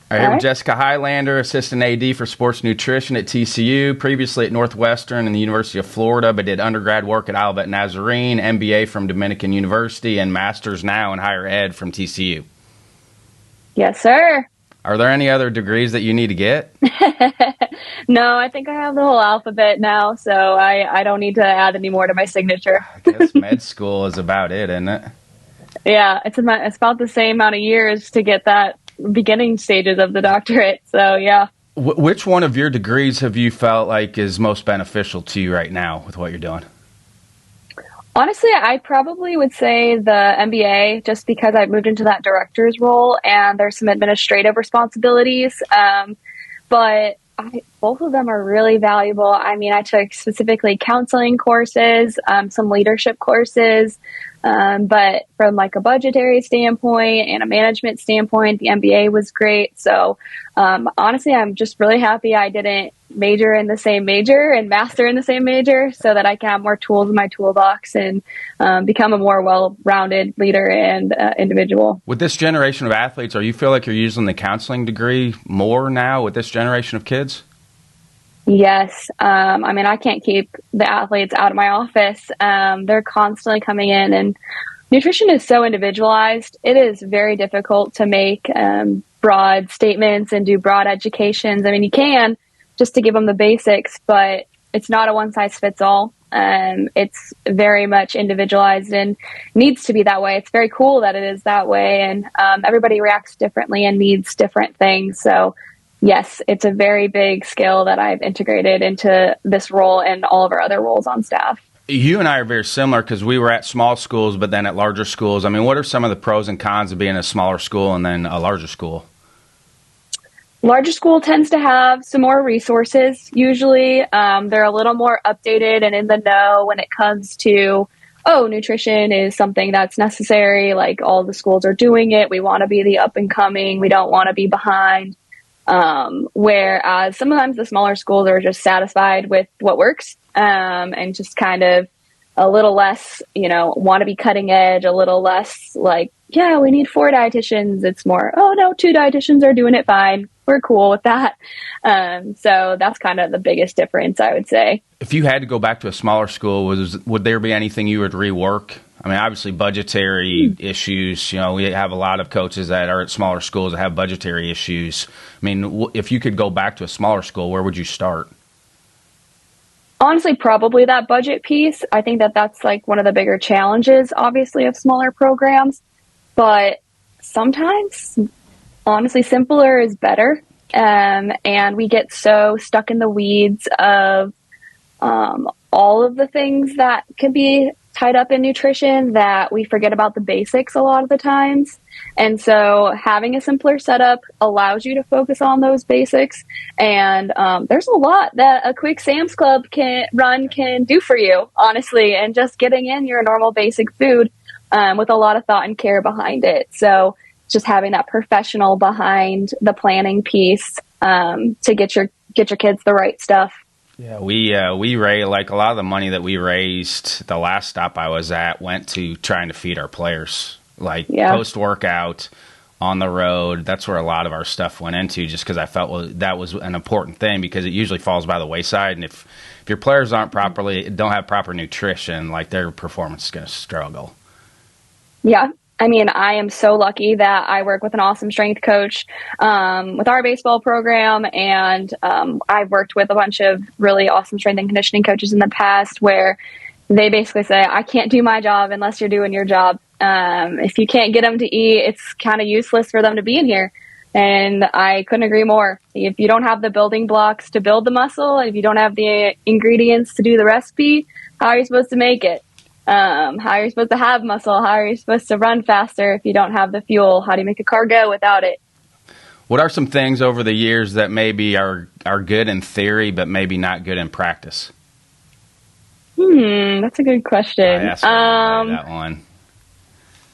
All right, All here with right. Jessica Hylander, Assistant AD for Sports Nutrition at TCU, previously at Northwestern and the University of Florida, but did undergrad work at Olivet Nazarene, MBA from Dominican University, and Master's now in Higher Ed from TCU. Yes, sir. Are there any other degrees that you need to get? No, I think I have the whole alphabet now, so I don't need to add any more to my signature. I guess med school is about it, isn't it? Yeah, it's about the same amount of years to get that beginning stages of the doctorate. So yeah. Which one of your degrees have you felt like is most beneficial to you right now with what you're doing? Honestly, I probably would say the MBA just because I've moved into that director's role and there's some administrative responsibilities. But both of them are really valuable. I mean, I took specifically counseling courses, some leadership courses, but from like a budgetary standpoint and a management standpoint, the MBA was great. So honestly, I'm just really happy I didn't major in the same major and master in the same major so that I can have more tools in my toolbox and become a more well-rounded leader and individual. With this generation of athletes, are you feel like you're using the counseling degree more now with this generation of kids? Yes. I mean, I can't keep the athletes out of my office. They're constantly coming in, and nutrition is so individualized. It is very difficult to make broad statements and do broad educations. I mean, you can just to give them the basics, but it's not a one size fits all. It's very much individualized and needs to be that way. It's very cool that it is that way, and everybody reacts differently and needs different things. So yes, it's a very big skill that I've integrated into this role and all of our other roles on staff. You and I are very similar because we were at small schools, but then at larger schools. I mean, what are some of the pros and cons of being a smaller school and then a larger school? Larger school tends to have some more resources. Usually they're a little more updated and in the know when it comes to, oh, nutrition is something that's necessary. Like all the schools are doing it. We want to be the up and coming. We don't want to be behind. Whereas sometimes the smaller schools are just satisfied with what works and just kind of a little less, want to be cutting edge, a little less like, yeah, we need 4 dietitians. It's more, oh, no, 2 dietitians are doing it fine. We're cool with that. So that's kind of the biggest difference, I would say. If you had to go back to a smaller school, would there be anything you would rework? I mean, obviously budgetary issues, we have a lot of coaches that are at smaller schools that have budgetary issues. I mean, if you could go back to a smaller school, where would you start? Honestly, probably that budget piece. I think that that's like one of the bigger challenges, obviously, of smaller programs. But sometimes, honestly, simpler is better. And we get so stuck in the weeds of all of the things that can be tied up in nutrition that we forget about the basics a lot of the times. And so having a simpler setup allows you to focus on those basics. And there's a lot that a quick Sam's Club can do for you, honestly, and just getting in your normal basic food with a lot of thought and care behind it. So just having that professional behind the planning piece to get your kids the right stuff. Yeah, we raised, like a lot of the money that we raised, the last stop I was at went to trying to feed our players, post-workout, on the road. That's where a lot of our stuff went into, just because I felt that was an important thing, because it usually falls by the wayside. And if your players don't have proper nutrition, like their performance is going to struggle. Yeah. I mean, I am so lucky that I work with an awesome strength coach with our baseball program. And I've worked with a bunch of really awesome strength and conditioning coaches in the past where they basically say, I can't do my job unless you're doing your job. If you can't get them to eat, it's kind of useless for them to be in here. And I couldn't agree more. If you don't have the building blocks to build the muscle, if you don't have the ingredients to do the recipe, how are you supposed to make it? How are you supposed to have muscle? How are you supposed to run faster if you don't have the fuel? How do you make a car go without it? What are some things over the years that maybe are good in theory, but maybe not good in practice? That's a good question. I asked that one.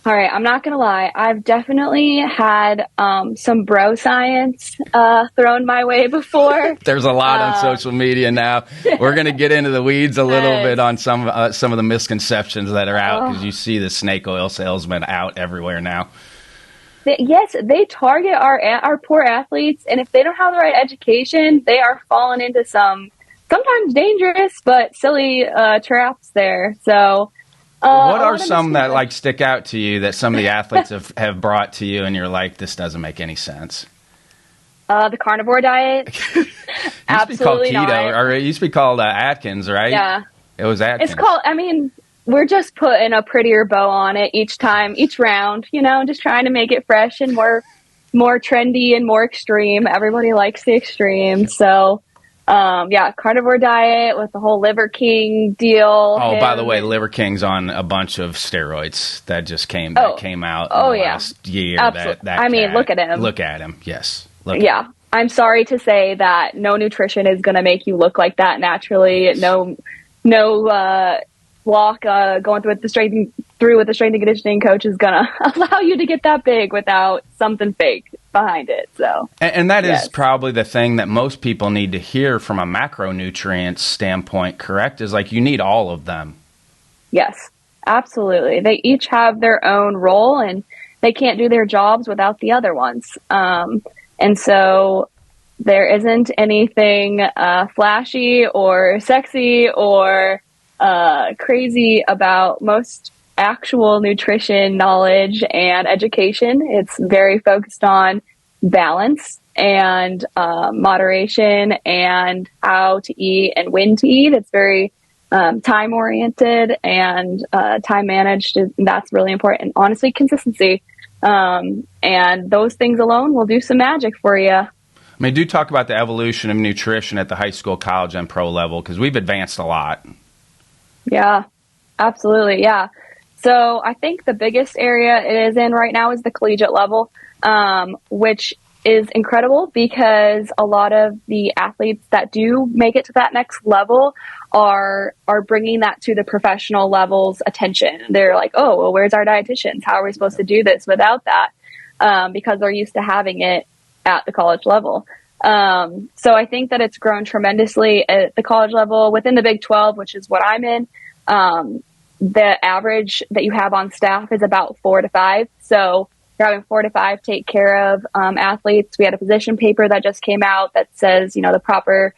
All right, I'm not going to lie. I've definitely had some bro science thrown my way before. There's a lot on social media now. We're going to get into the weeds a little bit on some of the misconceptions that are out, because you see the snake oil salesman out everywhere now. Yes, they target our poor athletes, and if they don't have the right education, they are falling into some sometimes dangerous but silly traps there. So, what are some that like stick out to you that some of the athletes have brought to you, and you're like, this doesn't make any sense? The carnivore diet. Absolutely not. Keto, or it used to be called Atkins, right? Yeah, it was Atkins. It's called. I mean, we're just putting a prettier bow on it each time, each round. You know, just trying to make it fresh and more trendy and more extreme. Everybody likes the extreme, so. Carnivore diet with the whole Liver King deal. Oh, by the way, Liver King's on a bunch of steroids that just came out in the last year. Absolutely. Look at him. Look at him. Yes. I'm sorry to say that no nutrition is going to make you look like that naturally. No walk going through with the strength and conditioning coach is going to allow you to get that big without something fake behind it. So, and that is probably the thing that most people need to hear from a macronutrient standpoint, correct? Is like you need all of them. Yes, absolutely. They each have their own role and they can't do their jobs without the other ones. And so there isn't anything flashy or sexy or crazy about most actual nutrition knowledge and education. It's very focused on balance and moderation and how to eat and when to eat. It's very time oriented and time managed. That's really important. And honestly, consistency. And those things alone will do some magic for you. I mean, do talk about the evolution of nutrition at the high school, college, and pro level, because we've advanced a lot. Yeah, absolutely. Yeah. So I think the biggest area it is in right now is the collegiate level, which is incredible because a lot of the athletes that do make it to that next level are bringing that to the professional level's attention. They're like, oh, well, where's our dietitians? How are we supposed to do this without that? Because they're used to having it at the college level. So I think that it's grown tremendously at the college level within the Big 12, which is what I'm in. The average that you have on staff is about 4 to 5. So you're having 4 to 5 take care of athletes. We had a position paper that just came out that says, the proper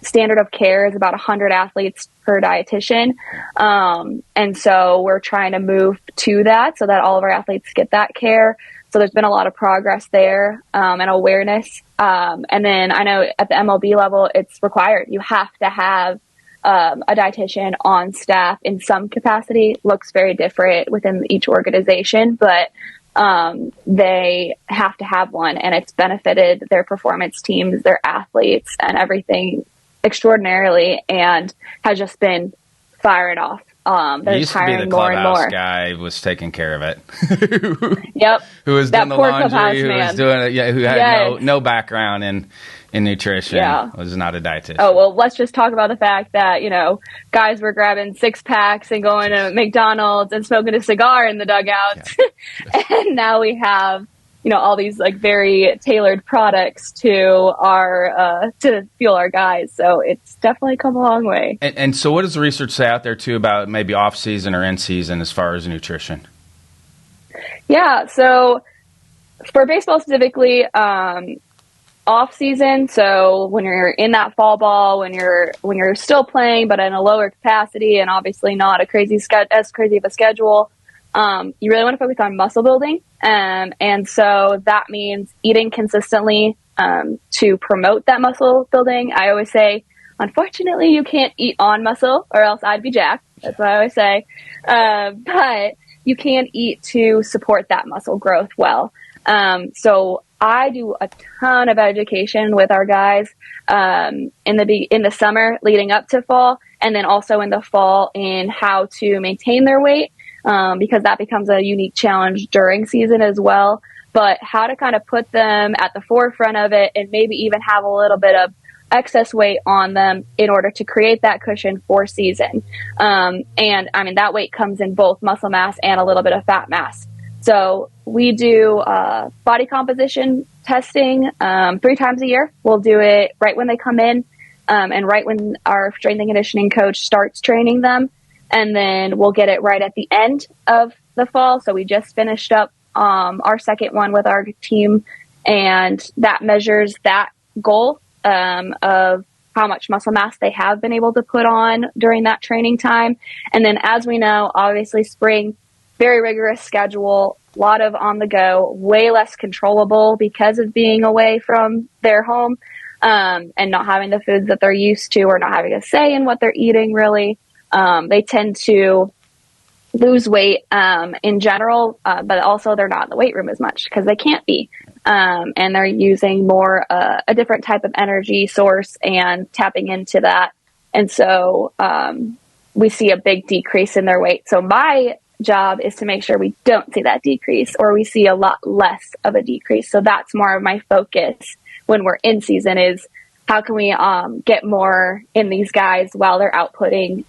standard of care is about 100 athletes per dietitian. And so we're trying to move to that so that all of our athletes get that care. So there's been a lot of progress there and awareness. And then I know at the MLB level, it's required. You have to have a dietitian on staff in some capacity. Looks very different within each organization, but they have to have one, and it's benefited their performance teams, their athletes, and everything extraordinarily, and has just been firing off. They're used to be the clubhouse guy was taking care of it. Yep. Who was doing the laundry, who was doing it, who had no background in nutrition, was not a dietitian. Oh, well, let's just talk about the fact that, guys were grabbing 6-packs and going to McDonald's and smoking a cigar in the dugouts. Yeah. And now we have, all these like very tailored products to to fuel our guys. So it's definitely come a long way. And so what does the research say out there too about maybe off season or in season as far as nutrition? Yeah. So for baseball specifically, off season, so when you're in that fall ball, when you're still playing but in a lower capacity and obviously not as crazy of a schedule, you really want to focus on muscle building, and so that means eating consistently to promote that muscle building. I always say, unfortunately, you can't eat on muscle or else I'd be jacked. That's what I always say, but you can eat to support that muscle growth well. So I do a ton of education with our guys in the summer leading up to fall, and then also in the fall in how to maintain their weight, because that becomes a unique challenge during season as well. But how to kind of put them at the forefront of it and maybe even have a little bit of excess weight on them in order to create that cushion for season. And I mean, that weight comes in both muscle mass and a little bit of fat mass. So we do body composition testing 3 times a year. We'll do it right when they come in and right when our strength and conditioning coach starts training them. And then we'll get it right at the end of the fall. So we just finished up our second one with our team, and that measures that goal of how much muscle mass they have been able to put on during that training time. And then, as we know, obviously spring, very rigorous schedule, a lot of on the go, way less controllable because of being away from their home, and not having the foods that they're used to, or not having a say in what they're eating, really. They tend to lose weight in general, but also they're not in the weight room as much because they can't be. And they're using more a different type of energy source and tapping into that. And so we see a big decrease in their weight. So my job is to make sure we don't see that decrease, or we see a lot less of a decrease. So that's more of my focus when we're in season, is how can we get more in these guys while they're outputting.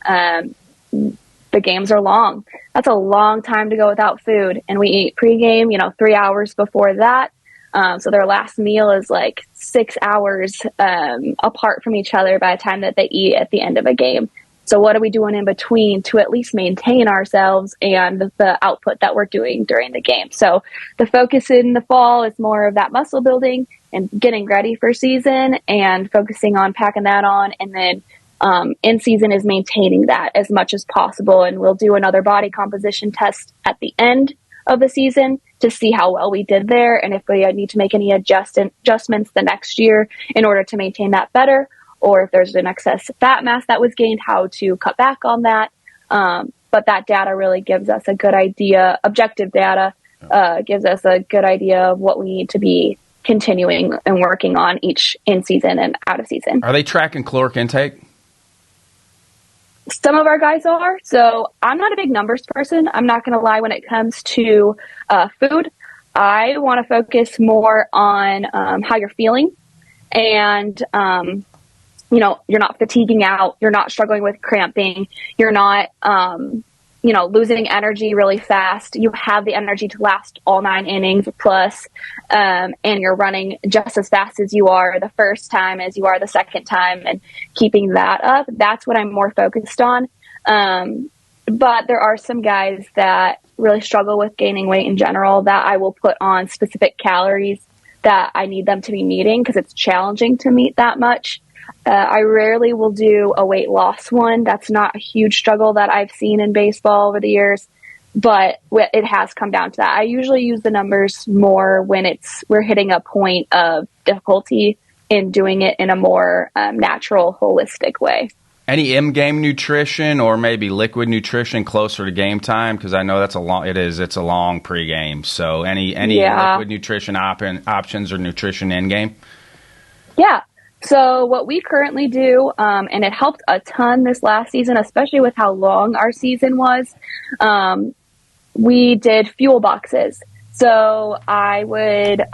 The games are long. That's a long time to go without food. And we eat pregame, 3 hours before that. So their last meal is like 6 hours apart from each other by the time that they eat at the end of a game. So what are we doing in between to at least maintain ourselves and the output that we're doing during the game? So the focus in the fall is more of that muscle building and getting ready for season and focusing on packing that on. And then in season is maintaining that as much as possible. And we'll do another body composition test at the end of the season to see how well we did there, and if we need to make any adjustments the next year in order to maintain that better, or if there's an excess fat mass that was gained, how to cut back on that. But that data really gives us a good idea. Objective data gives us a good idea of what we need to be continuing and working on each in season and out of season. Are they tracking caloric intake? Some of our guys are. So I'm not a big numbers person. I'm not going to lie when it comes to food. I want to focus more on how you're feeling. And, you're not fatiguing out. You're not struggling with cramping. You're not, losing energy really fast. You have the energy to last all 9 innings plus, and you're running just as fast as you are the first time as you are the second time, and keeping that up. That's what I'm more focused on. But there are some guys that really struggle with gaining weight in general that I will put on specific calories that I need them to be meeting because it's challenging to meet that much. I rarely will do a weight loss one. That's not a huge struggle that I've seen in baseball over the years, but it has come down to that. I usually use the numbers more when we're hitting a point of difficulty in doing it in a more natural, holistic way. Any in-game nutrition or maybe liquid nutrition closer to game time? Because I know it's a long pregame. So any liquid nutrition options or nutrition in-game? Yeah. So what we currently do, and it helped a ton this last season, especially with how long our season was, we did fuel boxes. So I would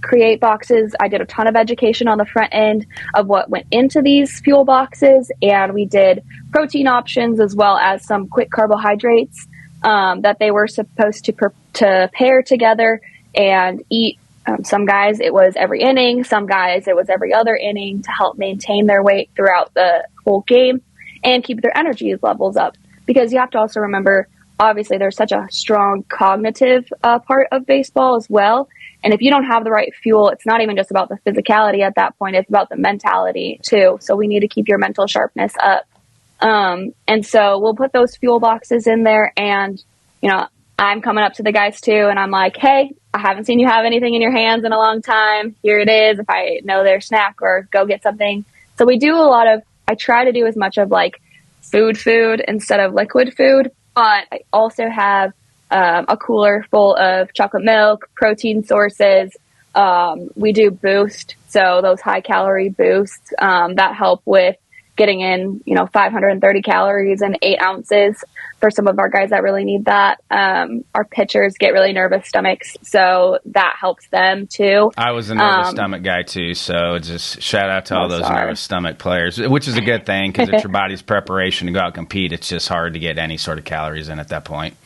create boxes. I did a ton of education on the front end of what went into these fuel boxes, and we did protein options as well as some quick carbohydrates that they were supposed to pair together and eat. Some guys, it was every inning. Some guys, it was every other inning to help maintain their weight throughout the whole game and keep their energy levels up. Because you have to also remember, obviously, there's such a strong cognitive part of baseball as well. And if you don't have the right fuel, it's not even just about the physicality at that point. It's about the mentality, too. So we need to keep your mental sharpness up. And so we'll put those fuel boxes in there. And, I'm coming up to the guys, too, and I'm like, hey, I haven't seen you have anything in your hands in a long time. Here it is. If I know their snack, or go get something. So we do I try to do as much of like food instead of liquid food, but I also have a cooler full of chocolate milk, protein sources. We do boost. So those high calorie boosts that help with getting in, 530 calories and 8 ounces for some of our guys that really need that. Our pitchers get really nervous stomachs, so that helps them too. I was a nervous stomach guy too, so just shout out to all those nervous stomach players, which is a good thing because it's your body's preparation to go out and compete. It's just hard to get any sort of calories in at that point.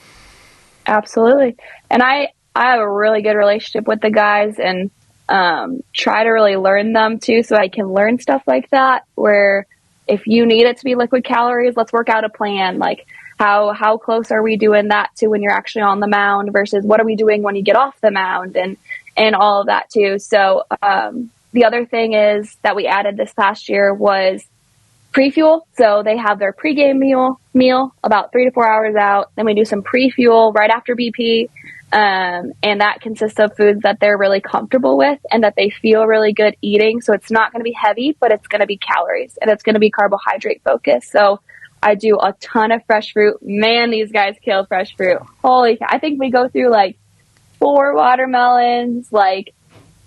Absolutely. And I have a really good relationship with the guys, and try to really learn them too, so I can learn stuff like that, where if you need it to be liquid calories, let's work out a plan. Like, how close are we doing that to when you're actually on the mound versus what are we doing when you get off the mound and all of that too. So the other thing is that we added this past year was pre-fuel. So they have their pregame meal about 3 to 4 hours out. Then we do some pre-fuel right after BP. And that consists of foods that they're really comfortable with and that they feel really good eating. So it's not going to be heavy, but it's going to be calories and it's going to be carbohydrate focused. So I do a ton of fresh fruit. Man, these guys kill fresh fruit. Holy cow. I think we go through like 4 watermelons, like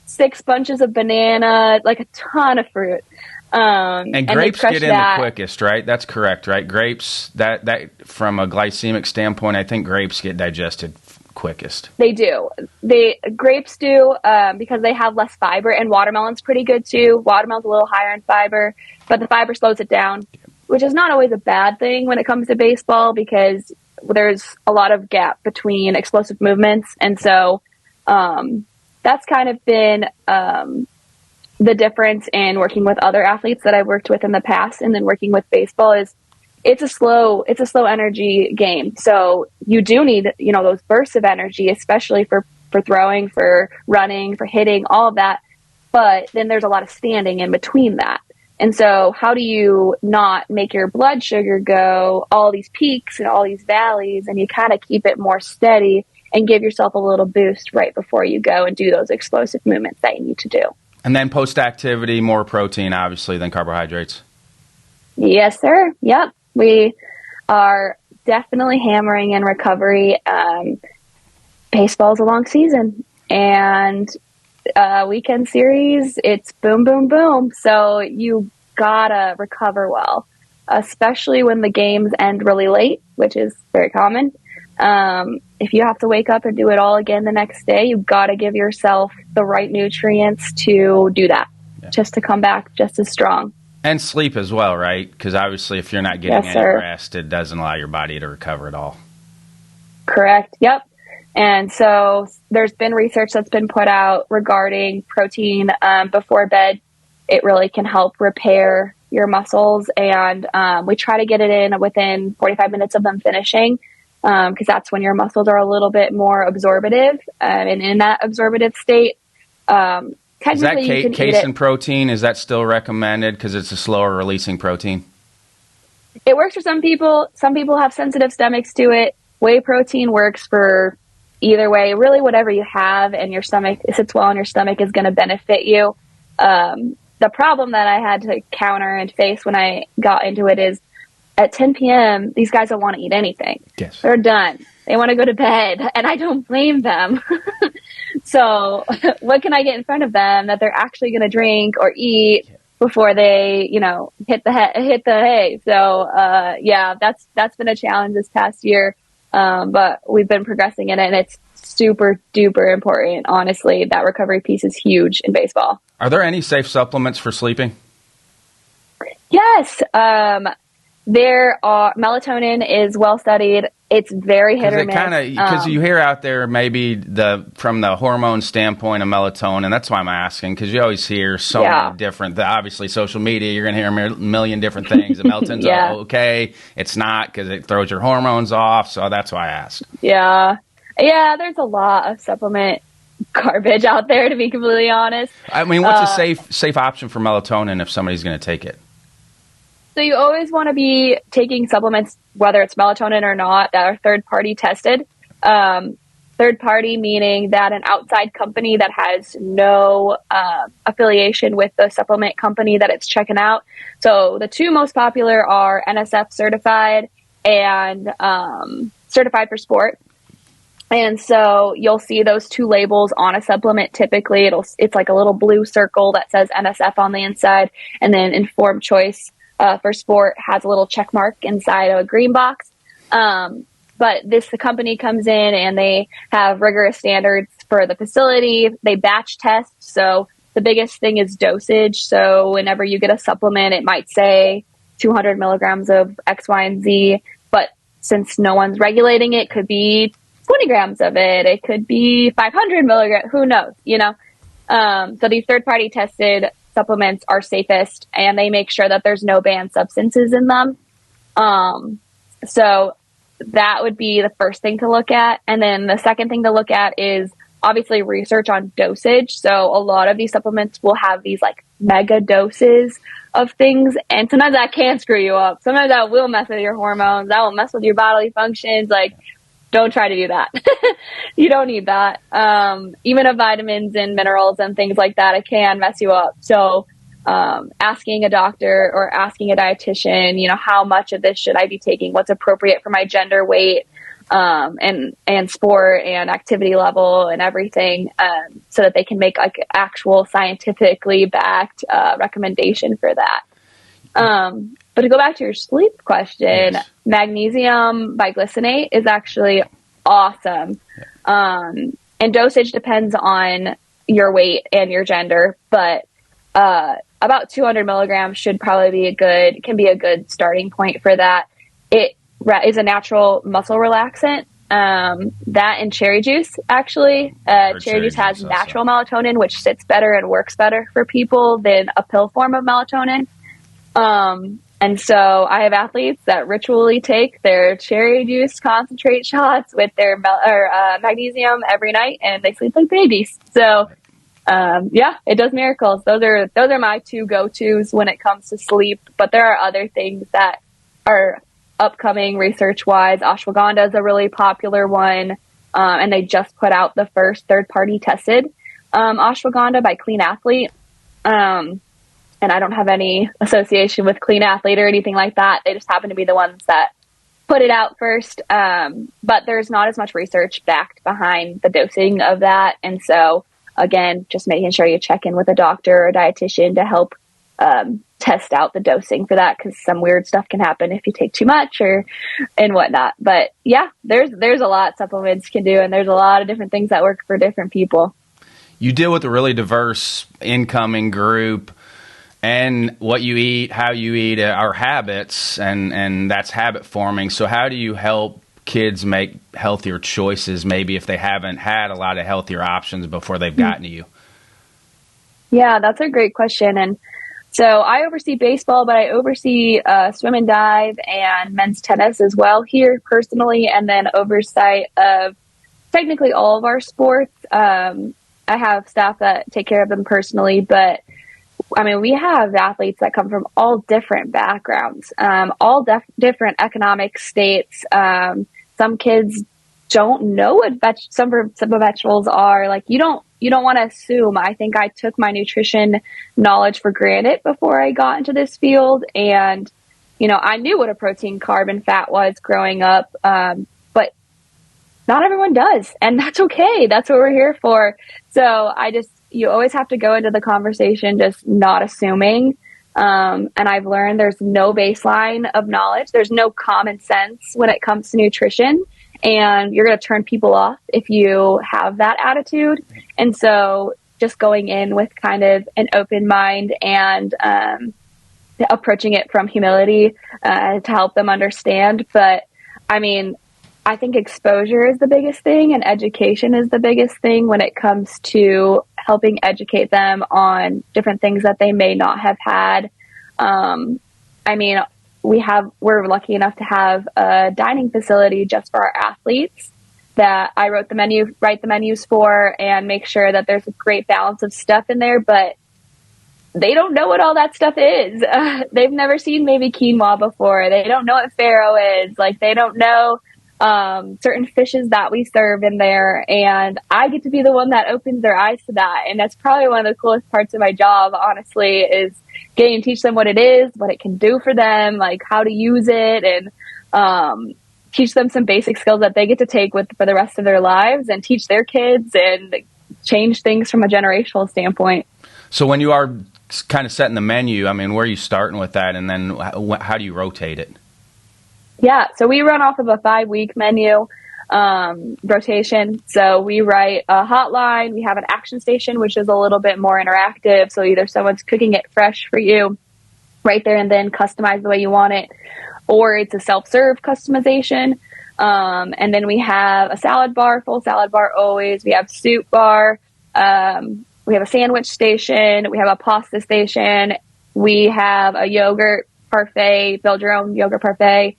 6 bunches of banana, like a ton of fruit. And grapes get in the quickest, right? That's correct, right? Grapes, that from a glycemic standpoint, I think grapes get digested quickest. They do. Grapes do because they have less fiber, and watermelon's pretty good too. Watermelon's a little higher in fiber, but the fiber slows it down, which is not always a bad thing when it comes to baseball because there's a lot of gap between explosive movements. And so that's kind of been the difference in working with other athletes that I've worked with in the past and then working with baseball is it's a slow energy game. So you do need, those bursts of energy, especially for throwing, for running, for hitting, all of that. But then there's a lot of standing in between that. And so how do you not make your blood sugar go all these peaks and all these valleys, and you kind of keep it more steady and give yourself a little boost right before you go and do those explosive movements that you need to do. And then post-activity, more protein, obviously, than carbohydrates. Yes, sir. Yep. We are definitely hammering in recovery. Baseball's a long season, and weekend series, it's boom, boom, boom. So you gotta recover well, especially when the games end really late, which is very common. If you have to wake up and do it all again the next day, you've got to give yourself the right nutrients to do that, just to come back just as strong. And sleep as well, right? Because obviously if you're not getting any rest, it doesn't allow your body to recover at all. Correct. Yep. And so there's been research that's been put out regarding protein before bed. It really can help repair your muscles. And we try to get it in within 45 minutes of them finishing. Because that's when your muscles are a little bit more absorbative, and in that absorbative state, is that casein protein? Is that still recommended because it's a slower releasing protein? It works for some people. Some people have sensitive stomachs to it. Whey protein works for either way. Really, whatever you have and your stomach sits well in your stomach is going to benefit you. The problem that I had to counter and face when I got into it is, at 10 p.m., these guys don't want to eat anything. Yes. They're done. They want to go to bed, and I don't blame them. So what can I get in front of them that they're actually going to drink or eat before they, hit the hay? So, that's been a challenge this past year, but we've been progressing in it, and it's super duper important. Honestly, that recovery piece is huge in baseball. Are there any safe supplements for sleeping? Yes. There are melatonin is well studied. It's very hit or miss. Because you hear out there maybe from the hormone standpoint of melatonin. That's why I'm asking, because you always hear so many different. Obviously, social media, you're going to hear a million different things. The melatonin's okay. It's not because it throws your hormones off. So that's why I asked. Yeah. There's a lot of supplement garbage out there, to be completely honest. I mean, what's a safe option for melatonin if somebody's going to take it? So you always want to be taking supplements, whether it's melatonin or not, that are third-party tested. Third-party meaning that an outside company that has no affiliation with the supplement company that it's checking out. So the two most popular are NSF certified and certified for sport. And so you'll see those two labels on a supplement. Typically, it's like a little blue circle that says NSF on the inside, and then Informed Choice for sport has a little check mark inside of a green box. But the company comes in and they have rigorous standards for the facility. They batch test. So the biggest thing is dosage. So whenever you get a supplement, it might say 200 milligrams of X, Y, and Z. But since no one's regulating it, could be 20 grams of it. It could be 500 milligrams. Who knows, So these third-party tested supplements are safest, and they make sure that there's no banned substances in them. So that would be the first thing to look at. And then the second thing to look at is obviously research on dosage. So a lot of these supplements will have these like mega doses of things. And sometimes that can screw you up. Sometimes that will mess with your hormones. That will mess with your bodily functions. Like, don't try to do that. You don't need that. Even of vitamins and minerals and things like that, it can mess you up. So asking a doctor or asking a dietitian, you know, how much of this should I be taking? What's appropriate for my gender, weight, and sport and activity level and everything, so that they can make like actual scientifically backed recommendation for that. But to go back to your sleep question, yes. Magnesium biglycinate is actually awesome. And dosage depends on your weight and your gender, but about 200 milligrams should probably can be a good starting point for that. It is a natural muscle relaxant. That and cherry juice, actually. Cherry juice has natural melatonin, which sits better and works better for people than a pill form of melatonin. And so I have athletes that ritually take their cherry juice concentrate shots with their magnesium every night, and they sleep like babies. So, yeah, it does miracles. Those are my two go-tos when it comes to sleep. But there are other things that are upcoming research-wise. Ashwagandha is a really popular one, and they just put out the first third-party tested ashwagandha by Clean Athlete. And I don't have any association with Clean Athlete or anything like that. They just happen to be the ones that put it out first. But there's not as much research backed behind the dosing of that. And so, again, just making sure you check in with a doctor or a dietitian to help test out the dosing for that, because some weird stuff can happen if you take too much and whatnot. But yeah, there's a lot supplements can do, and there's a lot of different things that work for different people. You deal with a really diverse incoming group. And what you eat, how you eat are habits, and that's habit forming. So how do you help kids make healthier choices, maybe if they haven't had a lot of healthier options before they've gotten to you? Yeah, that's a great question. And so I oversee baseball, but I oversee swim and dive and men's tennis as well here personally, and then oversight of technically all of our sports. I have staff that take care of them personally, but I mean, we have athletes that come from all different backgrounds, all different economic states. Some kids don't know what some vegetables are. Like, you don't want to assume. I think I took my nutrition knowledge for granted before I got into this field. And, you know, I knew what a protein, carb, and fat was growing up. But not everyone does. And that's okay. That's what we're here for. So you always have to go into the conversation just not assuming. And I've learned there's no baseline of knowledge. There's no common sense when it comes to nutrition. And you're going to turn people off if you have that attitude. And so just going in with kind of an open mind and approaching it from humility to help them understand. But I mean, I think exposure is the biggest thing, and education is the biggest thing when it comes to helping educate them on different things that they may not have had. I mean, we're lucky enough to have a dining facility just for our athletes that I write the menus for, and make sure that there's a great balance of stuff in there, but they don't know what all that stuff is. They've never seen maybe quinoa before. They don't know what farro is. Like, they don't know certain fishes that we serve in there, and I get to be the one that opens their eyes to that. And that's probably one of the coolest parts of my job, honestly, is getting to teach them what it is, what it can do for them, like how to use it, and teach them some basic skills that they get to take for the rest of their lives, and teach their kids and change things from a generational standpoint. So when you are kind of setting the menu, I mean, where are you starting with that, and then how do you rotate it? Yeah, so we run off of a 5-week menu rotation. So we write a hotline. We have an action station, which is a little bit more interactive. So either someone's cooking it fresh for you right there and then, customize the way you want it, or it's a self-serve customization. And then we have a salad bar, full salad bar always. We have soup bar. We have a sandwich station. We have a pasta station. We have a yogurt parfait, build your own yogurt parfait.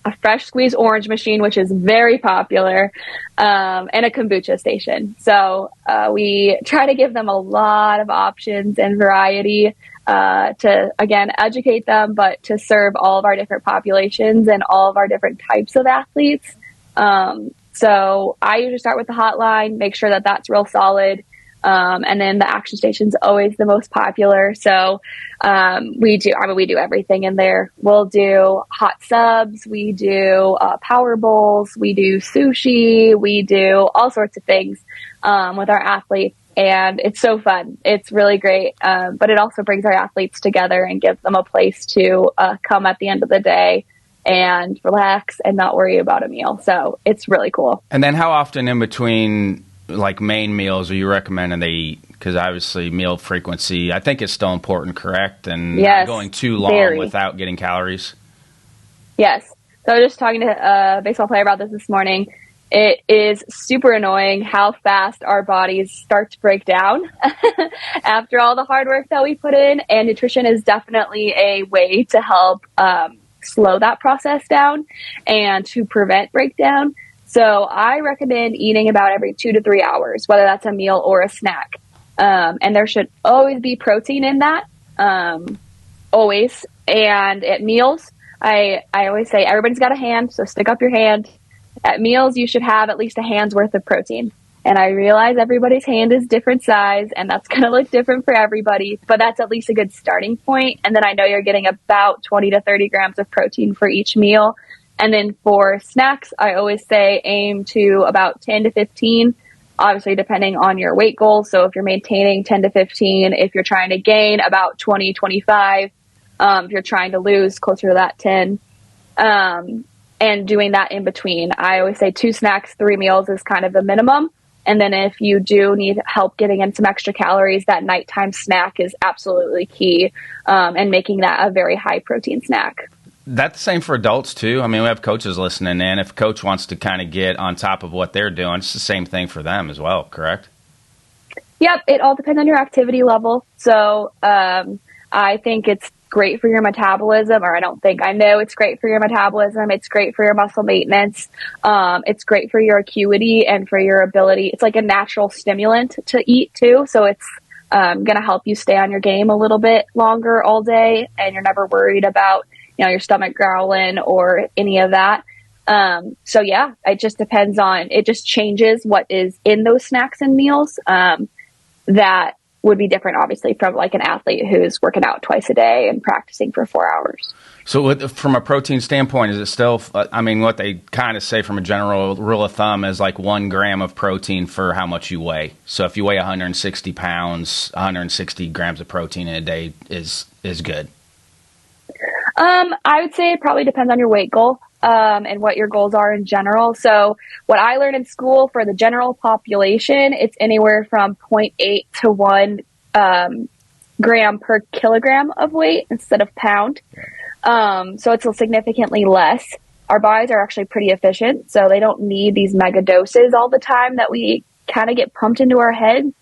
a fresh squeezed orange machine, which is very popular, and a kombucha station. So we try to give them a lot of options and variety to, again, educate them, but to serve all of our different populations and all of our different types of athletes. So I usually start with the hotline, make sure that that's real solid. And then the action station's always the most popular. So we do everything in there. We'll do hot subs, we do power bowls, we do sushi, we do all sorts of things with our athletes. And it's so fun. It's really great. But it also brings our athletes together and gives them a place to come at the end of the day and relax and not worry about a meal. So it's really cool. And then how often in between like main meals are you recommending they eat? Because obviously meal frequency, I think, is still important, correct? And yes, not going too long without getting calories. Yes. So I was just talking to a baseball player about this morning. It is super annoying how fast our bodies start to break down after all the hard work that we put in. And nutrition is definitely a way to help slow that process down and to prevent breakdown. So I recommend eating about every 2 to 3 hours, whether that's a meal or a snack. And there should always be protein in that, always. And at meals, I always say everybody's got a hand, so stick up your hand. At meals, you should have at least a hand's worth of protein. And I realize everybody's hand is different size, and that's going to look different for everybody, but that's at least a good starting point. And then I know you're getting about 20 to 30 grams of protein for each meal. And then for snacks, I always say aim to about 10 to 15, obviously depending on your weight goal. So if you're maintaining 10 to 15, if you're trying to gain about 20, 25, if you're trying to lose closer to that 10, and doing that in between. I always say 2 snacks, 3 meals is kind of the minimum. And then if you do need help getting in some extra calories, that nighttime snack is absolutely key, and making that a very high protein snack. That's the same for adults, too. I mean, we have coaches listening in. If a coach wants to kind of get on top of what they're doing, it's the same thing for them as well, correct? Yep, it all depends on your activity level. So I think it's great for your metabolism, or I know it's great for your metabolism. It's great for your muscle maintenance. It's great for your acuity and for your ability. It's like a natural stimulant to eat, too. So it's going to help you stay on your game a little bit longer all day, and you're never worried about your stomach growling or any of that. So yeah, it just depends on, it just changes what is in those snacks and meals. That would be different, obviously, from like an athlete who's working out twice a day and practicing for 4 hours. So from a protein standpoint, is it still, what they kind of say from a general rule of thumb is like 1 gram of protein for how much you weigh. So if you weigh 160 pounds, 160 grams of protein in a day is good. I would say it probably depends on your weight goal, and what your goals are in general. So what I learned in school for the general population, it's anywhere from 0.8 to 1 gram per kilogram of weight instead of pound. So it's significantly less. Our bodies are actually pretty efficient, so they don't need these mega doses all the time that we kind of get pumped into our head.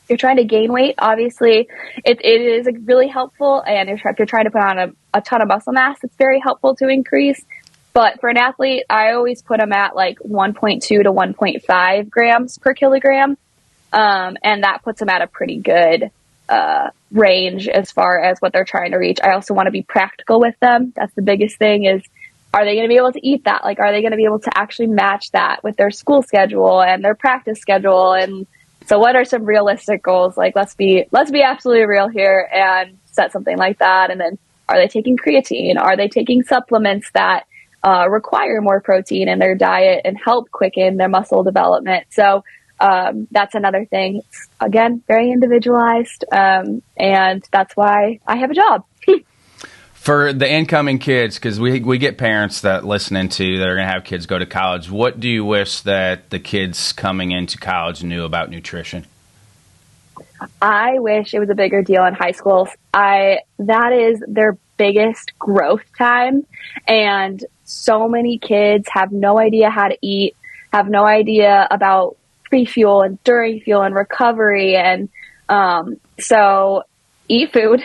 You're trying to gain weight, obviously, it is really helpful. And if you're trying to put on a ton of muscle mass, it's very helpful to increase. But for an athlete, I always put them at like 1.2 to 1.5 grams per kilogram. And that puts them at a pretty good range as far as what they're trying to reach. I also want to be practical with them. That's the biggest thing is, are they going to be able to eat that? Like, are they going to be able to actually match that with their school schedule and their practice schedule? And so what are some realistic goals? Like, let's be absolutely real here and set something like that. And then, are they taking creatine? Are they taking supplements that require more protein in their diet and help quicken their muscle development? So that's another thing. It's, again, very individualized. And that's why I have a job. For the incoming kids, because we get parents that listening to that are going to have kids go to college, what do you wish that the kids coming into college knew about nutrition? I wish it was a bigger deal in high schools. That is their biggest growth time. And so many kids have no idea how to eat, have no idea about pre-fuel and during fuel and recovery. And so eat food.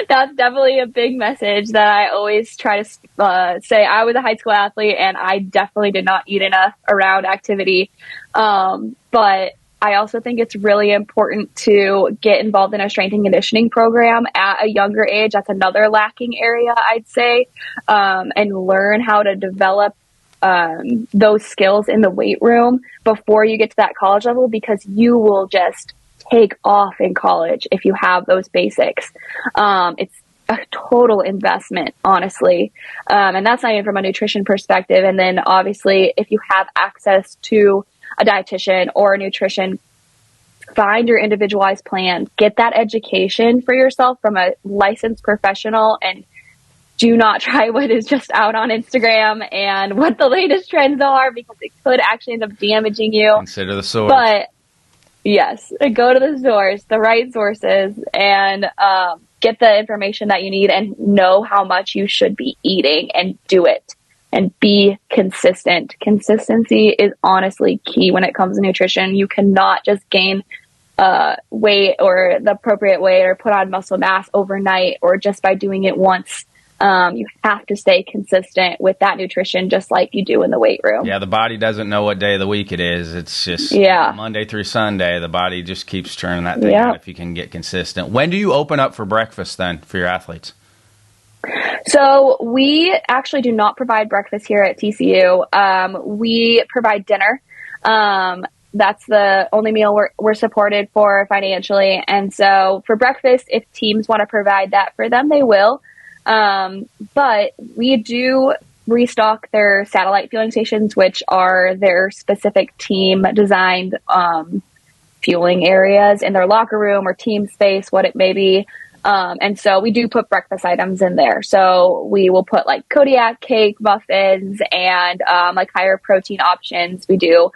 That's definitely a big message that I always try to say. I was a high school athlete and I definitely did not eat enough around activity. But I also think it's really important to get involved in a strength and conditioning program at a younger age. That's another lacking area, I'd say, and learn how to develop those skills in the weight room before you get to that college level, because you will just take off in college if you have those basics. It's a total investment, honestly. And that's not even from a nutrition perspective. And then obviously, if you have access to a dietitian or a nutrition, find your individualized plan, get that education for yourself from a licensed professional, and do not try what is just out on Instagram and what the latest trends are, because it could actually end up damaging you. Consider the source. But yes, go to the source, the right sources, and get the information that you need and know how much you should be eating and do it and be consistent. Consistency is honestly key when it comes to nutrition. You cannot just gain weight or the appropriate weight or put on muscle mass overnight or just by doing it once. You have to stay consistent with that nutrition, just like you do in the weight room. Yeah, the body doesn't know what day of the week it is. It's just Monday through Sunday. The body just keeps turning that thing out if you can get consistent. When do you open up for breakfast then for your athletes? So we actually do not provide breakfast here at TCU. We provide dinner. That's the only meal we're supported for financially. And so for breakfast, if teams want to provide that for them, they will. But we do restock their satellite fueling stations, which are their specific team designed fueling areas in their locker room or team space, what it may be. And so we do put breakfast items in there. So we will put like Kodiak cake, muffins, and like higher protein options. We do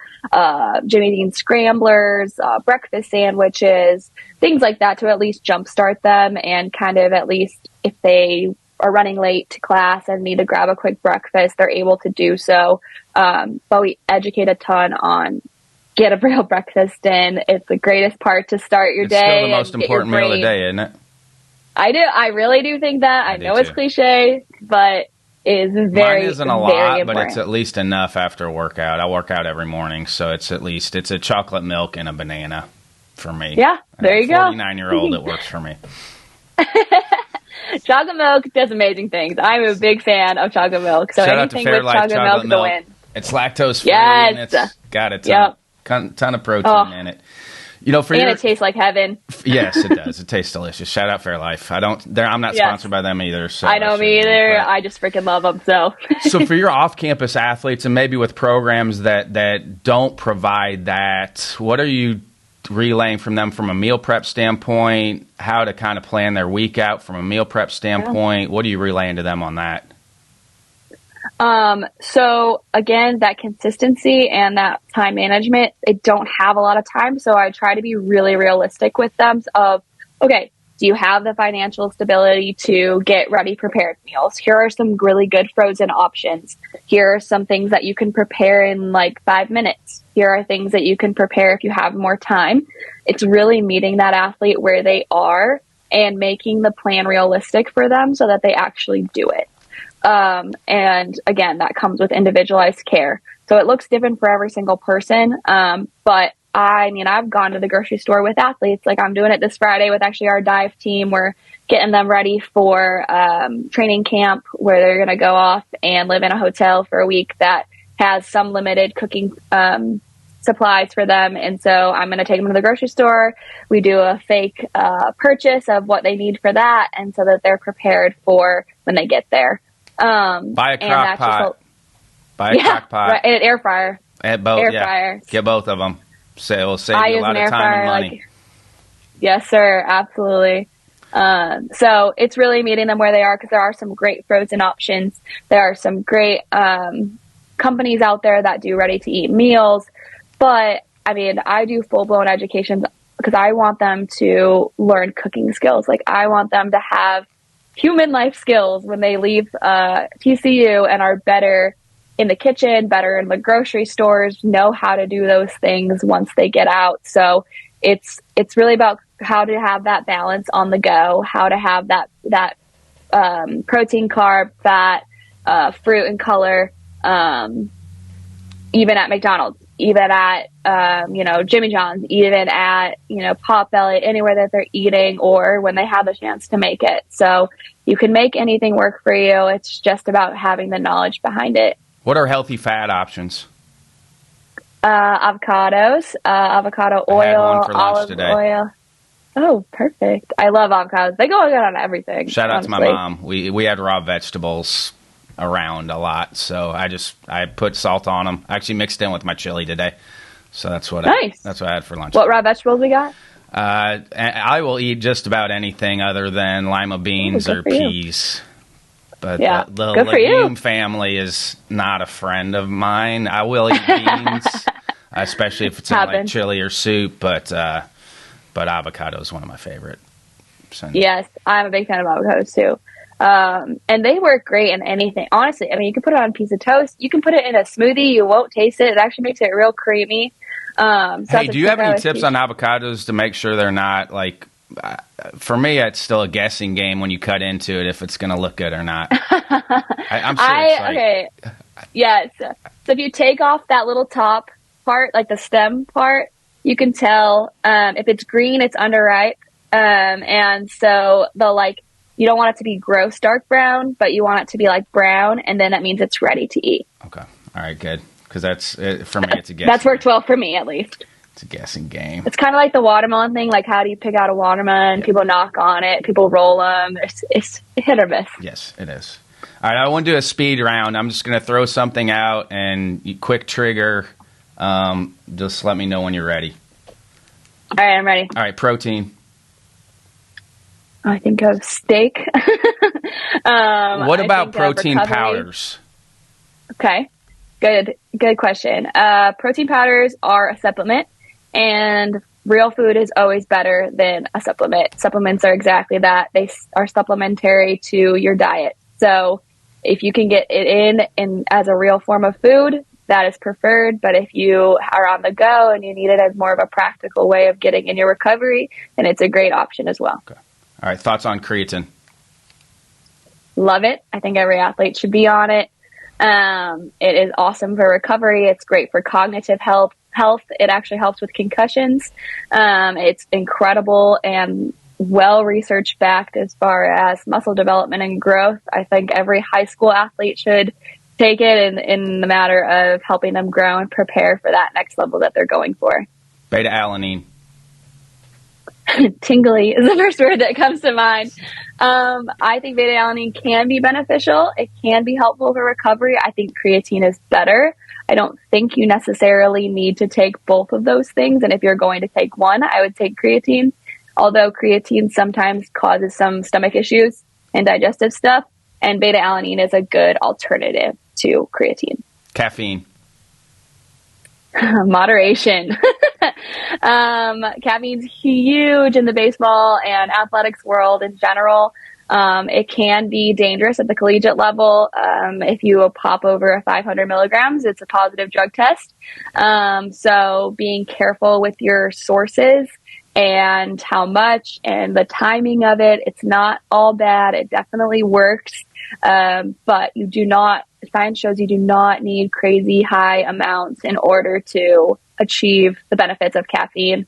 Jimmy Dean scramblers, breakfast sandwiches, things like that to at least jumpstart them and kind of at least if they are running late to class and need to grab a quick breakfast, they're able to do so. But we educate a ton on get a real breakfast in. It's the greatest part to start your day. It's still the most important meal of the day, isn't it? I do. I really do think that. I know it's cliche, but it is very, mine isn't a lot, but it's at least enough after a workout. I work out every morning, so it's at least it's a chocolate milk and a banana for me. Yeah, there you go. 49-year-old, it works for me. Chocolate milk does amazing things. I'm a big fan of chocolate milk. So shout anything with chocolate milk is a win. It's lactose free and it's got a ton of protein in it. You know, it tastes like heaven. Yes, it does. It tastes delicious. Shout out Fairlife. I'm not sponsored by them either. So I know me either. I just freaking love them. So for your off-campus athletes and maybe with programs that don't provide that, what are you relaying from them from a meal prep standpoint? How to kind of plan their week out from a meal prep standpoint? Yeah. What are you relaying to them on that? So again, that consistency and that time management, they don't have a lot of time. So I try to be really realistic with them of, okay, do you have the financial stability to get ready prepared meals? Here are some really good frozen options. Here are some things that you can prepare in like 5 minutes. Here are things that you can prepare if you have more time. It's really meeting that athlete where they are and making the plan realistic for them so that they actually do it. And again, that comes with individualized care. So it looks different for every single person. But I mean, I've gone to the grocery store with athletes. Like I'm doing it this Friday with actually our dive team. We're getting them ready for training camp where they're going to go off and live in a hotel for a week that has some limited cooking supplies for them. And so I'm going to take them to the grocery store. We do a fake purchase of what they need for that. And so that they're prepared for when they get there. Buy a crock pot. Buy a crock pot. Right, and an air fryer. Air fryer. Get both of them. So it will save you a lot of time and money. Yes, sir. Absolutely. So it's really meeting them where they are because there are some great frozen options. There are some great companies out there that do ready-to-eat meals. But, I mean, I do full-blown education because I want them to learn cooking skills. Like, I want them to have human life skills when they leave TCU and are better in the kitchen, better in the grocery stores, know how to do those things once they get out. So it's really about how to have that balance on the go, how to have that protein, carb, fat, fruit, and color, even at McDonald's, even at Jimmy John's, even at Potbelly, anywhere that they're eating or when they have the chance to make it. So you can make anything work for you. It's just about having the knowledge behind it. What are healthy fat options? Avocados, avocado oil, I had one for lunch olive today. oil. Oh, perfect. I love avocados. They go good on everything. Shout out honestly. to my mom. We had raw vegetables around a lot, so I put salt on them. I actually mixed in with my chili today. So that's what I had for lunch. What raw vegetables we got? I will eat just about anything other than lima beans or peas. But the legume family is not a friend of mine. I will eat beans, especially if it's in like chili or soup. But avocado is one of my favorite. So, yes, I'm a big fan of avocados too. And they work great in anything. Honestly, I mean, you can put it on a piece of toast. You can put it in a smoothie. You won't taste it. It actually makes it real creamy. Hey, do you have any tips on avocados to make sure they're not like? For me, it's still a guessing game when you cut into it if it's going to look good or not. I'm sure okay. Yes. So if you take off that little top part, like the stem part, you can tell if it's green, it's underripe. And so you don't want it to be gross dark brown, but you want it to be like brown, and then that means it's ready to eat. Okay. All right, good. Because for me, it's a guessing. That's worked well for me, at least. It's a guessing game. It's kind of like the watermelon thing. Like, how do you pick out a watermelon? Yep. People knock on it. People roll them. It's hit or miss. Yes, it is. All right, I want to do a speed round. I'm just going to throw something out and quick trigger. Just let me know when you're ready. All right, I'm ready. All right, protein. I think of steak. What about protein powders? Okay. Good question. Protein powders are a supplement, and real food is always better than a supplement. Supplements are exactly that. They are supplementary to your diet. So if you can get it in as a real form of food, that is preferred. But if you are on the go and you need it as more of a practical way of getting in your recovery, then it's a great option as well. Okay. All right. Thoughts on creatine? Love it. I think every athlete should be on it. It is awesome for recovery. It's great for cognitive health. It actually helps with concussions. It's incredible and well research backed as far as muscle development and growth. I think every high school athlete should take it in the matter of helping them grow and prepare for that next level that they're going for. Beta alanine. Tingly is the first word that comes to mind. I think beta alanine can be beneficial. It can be helpful for recovery. I think creatine is better. I don't think you necessarily need to take both of those things. And if you're going to take one, I would take creatine. Although creatine sometimes causes some stomach issues and digestive stuff. And beta alanine is a good alternative to creatine. Caffeine. Moderation. Caffeine's huge in the baseball and athletics world in general. It can be dangerous at the collegiate level. If you pop over 500 milligrams, it's a positive drug test. So being careful with your sources and how much and the timing of it. It's not all bad. It definitely works. But science shows you do not need crazy high amounts in order to achieve the benefits of caffeine.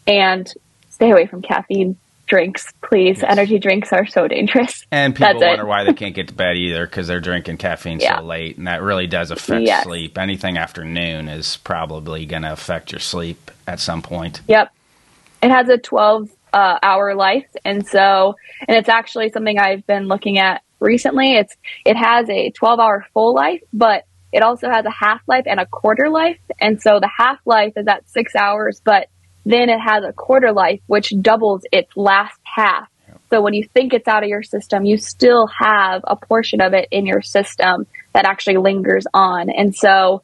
And stay away from caffeine drinks, please. Yes. Energy drinks are so dangerous. And people wonder why they can't get to bed either because they're drinking caffeine so late. And that really does affect sleep. Anything after noon is probably going to affect your sleep at some point. Yep. It has a 12-hour life. And it's actually something I've been looking at recently. It has a 12-hour full life, but it also has a half-life and a quarter life. And so the half-life is at 6 hours, but then it has a quarter life, which doubles its last half. So when you think it's out of your system, you still have a portion of it in your system that actually lingers on. And so,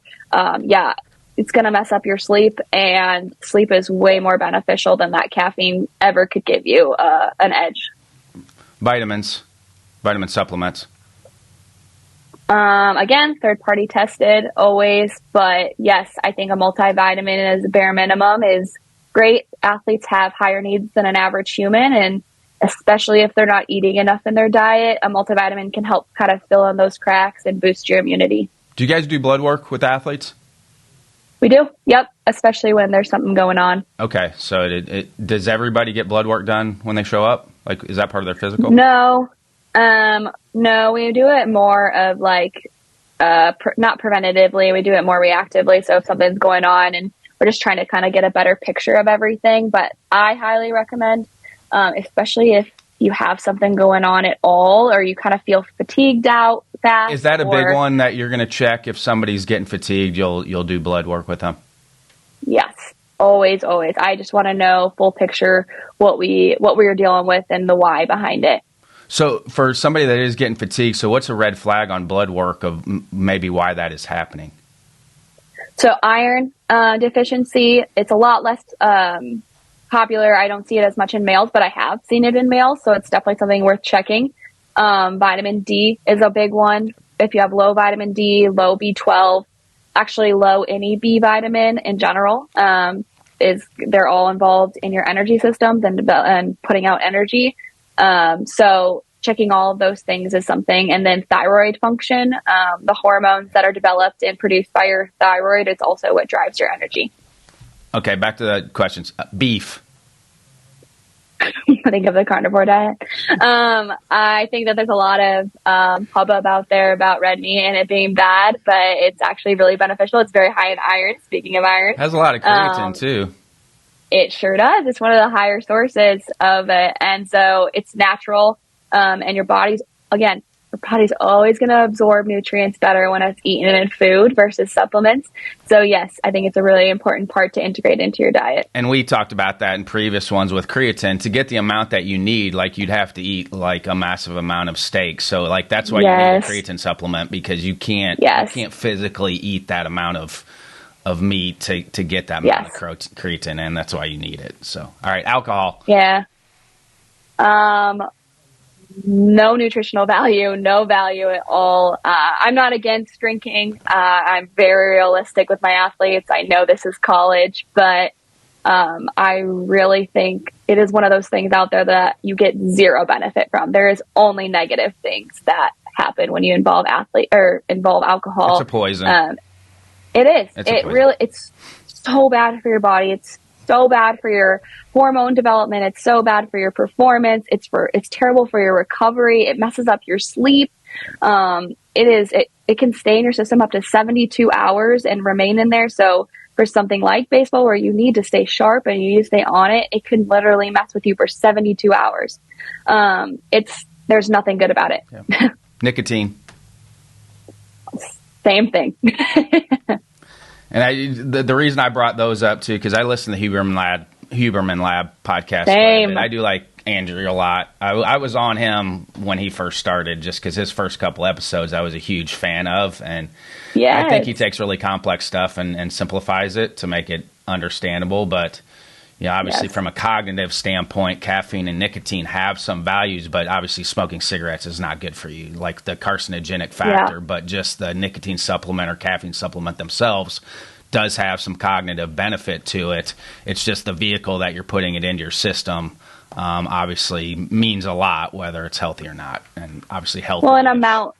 it's going to mess up your sleep, and sleep is way more beneficial than that caffeine ever could give you an edge. Vitamin supplements. Again, third-party tested always, but yes, I think a multivitamin as a bare minimum is great. athletes have higher needs than an average human, and especially if they're not eating enough in their diet, a multivitamin can help kind of fill in those cracks and boost your immunity. Do you guys do blood work with athletes? We do. Yep. Especially when there's something going on. Okay. So does everybody get blood work done when they show up? Like, is that part of their physical? No. No, we do it more of like, not preventatively. We do it more reactively. So if something's going on and we're just trying to kind of get a better picture of everything, but I highly recommend, especially if you have something going on at all, or you kind of feel fatigued out fast. Is that a big one that you're going to check if somebody's getting fatigued? You'll do blood work with them. Yes, always. I just want to know full picture what we are dealing with and the why behind it. So for somebody that is getting fatigued, so what's a red flag on blood work of maybe why that is happening? So iron deficiency, it's a lot less popular. I don't see it as much in males, but I have seen it in males, so it's definitely something worth checking. Vitamin D is a big one. If you have low vitamin D, low B12, actually low any B vitamin in general, they're all involved in your energy systems and putting out energy. So checking all of those things is something. And then thyroid function, the hormones that are developed and produced by your thyroid, is also what drives your energy. Okay, back to the questions. Beef. Think of the carnivore diet. I think that there's a lot of hubbub out there about red meat and it being bad, but it's actually really beneficial. It's very high in iron. Speaking of iron, it has a lot of creatine too. It sure does. It's one of the higher sources of it, and so it's natural. And your body's always going to absorb nutrients better when it's eaten in food versus supplements. So yes, I think it's a really important part to integrate into your diet. And we talked about that in previous ones with creatine. To get the amount that you need, like you'd have to eat like a massive amount of steak. So like that's why you need a creatine supplement, because you can't physically eat that amount of meat to get that amount of creatine, and that's why you need it. So all right, alcohol. Yeah. No nutritional value, no value at all. I'm not against drinking. I'm very realistic with my athletes. I know this is college, but I really think it is one of those things out there that you get zero benefit from. There is only negative things that happen when you involve alcohol. It's a poison. It is. It's so bad for your body. It's so bad for your hormone development. It's so bad for your performance. It's terrible for your recovery. It messes up your sleep. It can stay in your system up to 72 hours and remain in there. So for something like baseball, where you need to stay sharp and you need to stay on it, it can literally mess with you for 72 hours. There's nothing good about it. Yeah. Nicotine. Same thing. And the reason I brought those up too, because I listen to the Huberman Lab podcast. Same. I do like Andrew a lot. I was on him when he first started, just because his first couple episodes I was a huge fan of, and I think he takes really complex stuff and simplifies it to make it understandable. But obviously from a cognitive standpoint, caffeine and nicotine have some values, but obviously smoking cigarettes is not good for you, like the carcinogenic factor. But just the nicotine supplement or caffeine supplement themselves does have some cognitive benefit to it. It's just the vehicle that you're putting it into your system obviously means a lot, whether it's healthy or not. And obviously healthy. Well, an amount,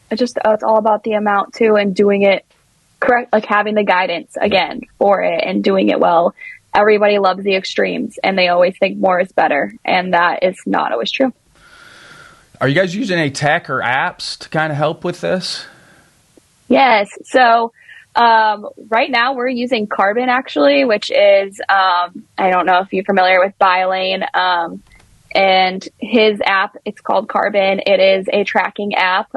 it's all about the amount too, and doing it correct, like having the guidance again for it and doing it well. Everybody loves the extremes and they always think more is better, and that is not always true. Are you guys using any tech or apps to kind of help with this? Yes. So right now we're using Carbon, actually, which is, I don't know if you're familiar with Biolane, and his app, it's called Carbon. It is a tracking app.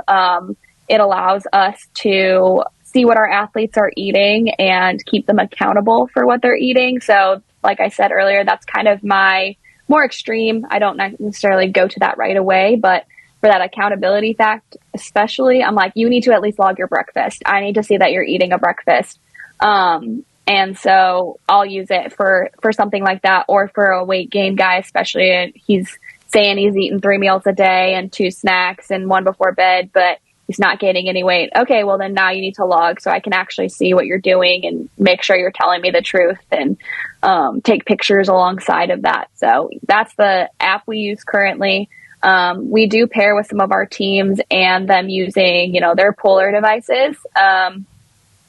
It allows us to see what our athletes are eating and keep them accountable for what they're eating. So like I said earlier, that's kind of my more extreme. I don't necessarily go to that right away, but for that accountability fact, especially, I'm like, you need to at least log your breakfast. I need to see that you're eating a breakfast. And so I'll use it for something like that, or for a weight gain guy, especially. And he's saying he's eating 3 meals a day and 2 snacks and 1 before bed, but he's not gaining any weight. Okay, well then now you need to log so I can actually see what you're doing and make sure you're telling me the truth. And take pictures alongside of that. So that's the app we use currently. We do pair with some of our teams and them using, their Polar devices,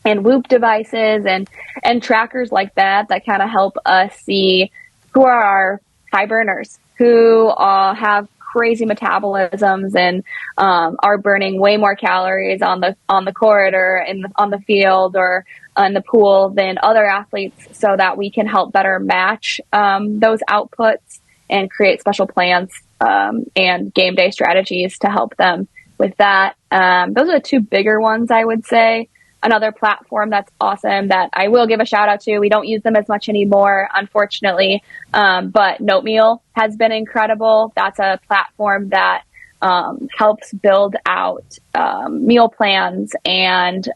and Whoop devices and trackers like that kind of help us see who are our high burners, who have crazy metabolisms and are burning way more calories on the court or on the field or in the pool than other athletes, so that we can help better match those outputs and create special plans and game day strategies to help them with that. Those are the two bigger ones, I would say. Another platform that's awesome that I will give a shout out to. We don't use them as much anymore, unfortunately. But Notemeal has been incredible. That's a platform that helps build out meal plans, and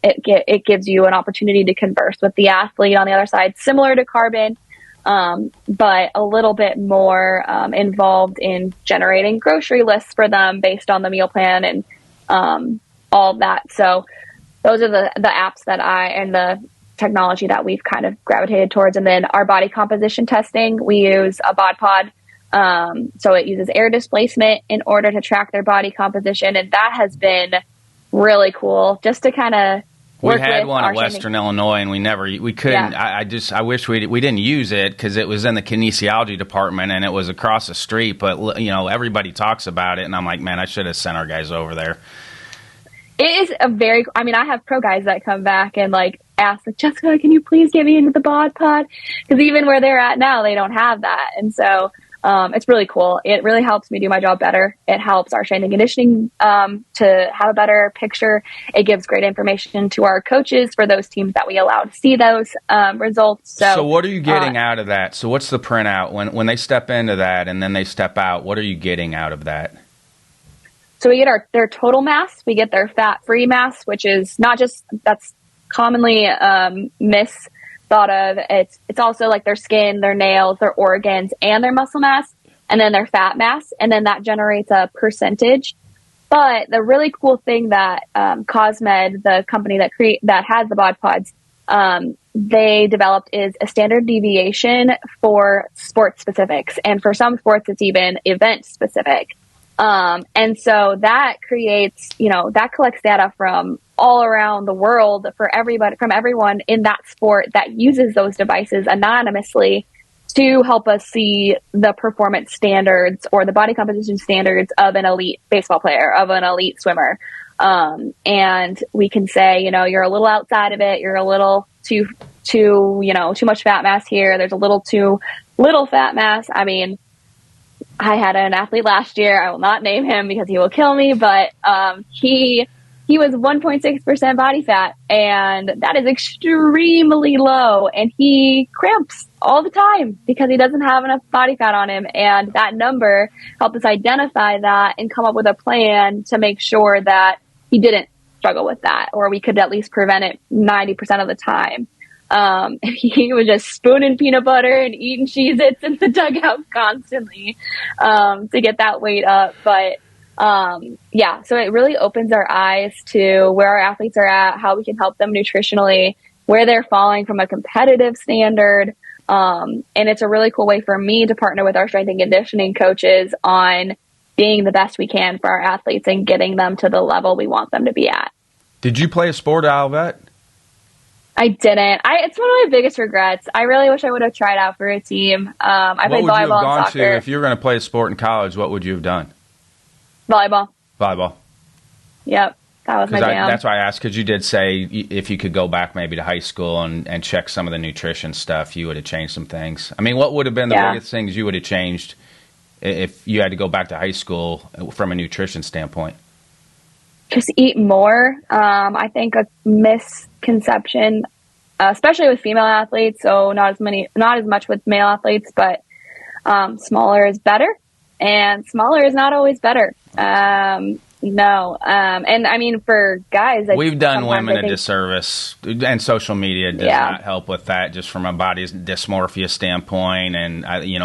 it gives you an opportunity to converse with the athlete on the other side, similar to Carbon, but a little bit more involved in generating grocery lists for them based on the meal plan and all of that. So those are the apps and the technology that we've kind of gravitated towards. And then our body composition testing, we use a bod pod. So it uses air displacement in order to track their body composition. And that has been really cool just to kind of we had one at Western Illinois, and we couldn't. Yeah. I wish we didn't use it because it was in the kinesiology department and it was across the street. But everybody talks about it, and I'm like, man, I should have sent our guys over there. It is I have pro guys that come back and ask, Jessica, can you please get me into the bod pod? Because even where they're at now, they don't have that. And so it's really cool. It really helps me do my job better. It helps our strength and conditioning to have a better picture. It gives great information to our coaches for those teams that we allow to see those results. So what are you getting out of that? So what's the printout when they step into that and then they step out? What are you getting out of that? So we get their total mass, we get their fat-free mass, which is not just, that's commonly misthought of. It's also their skin, their nails, their organs, and their muscle mass, and then their fat mass, and then that generates a percentage. But the really cool thing that Cosmed, the company that has the bod pods, they developed is a standard deviation for sport specifics, and for some sports, it's even event specific. And so that creates, that collects data from all around the world from everyone in that sport that uses those devices anonymously to help us see the performance standards or the body composition standards of an elite baseball player, of an elite swimmer. And we can say, you're a little outside of it. You're a little too much fat mass here. There's a little too little fat mass. I mean, I had an athlete last year. I will not name him because he will kill me, but he was 1.6% body fat, and that is extremely low, and he cramps all the time because he doesn't have enough body fat on him. And that number helped us identify that and come up with a plan to make sure that he didn't struggle with that, or we could at least prevent it 90% of the time. He was just spooning peanut butter and eating Cheez-Its in the dugout constantly to get that weight up. But so it really opens our eyes to where our athletes are at, how we can help them nutritionally, where they're falling from a competitive standard. And it's a really cool way for me to partner with our strength and conditioning coaches on being the best we can for our athletes and getting them to the level we want them to be at. Did you play a sport at Olivet? I didn't. It's one of my biggest regrets. I really wish I would have tried out for a team. I played volleyball and soccer. If you were going to play a sport in college, what would you have done? Volleyball. Yep. That was my jam. That's why I asked, because you did say if you could go back maybe to high school and check some of the nutrition stuff, you would have changed some things. I mean, what would have been the biggest things you would have changed if you had to go back to high school from a nutrition standpoint? Just eat more. I think a misconception, especially with female athletes, so not as much with male athletes, but smaller is better, and smaller is not always better. No. And I mean, for guys, we've done women a disservice, and social media does not help with that, just from a body dysmorphia standpoint, and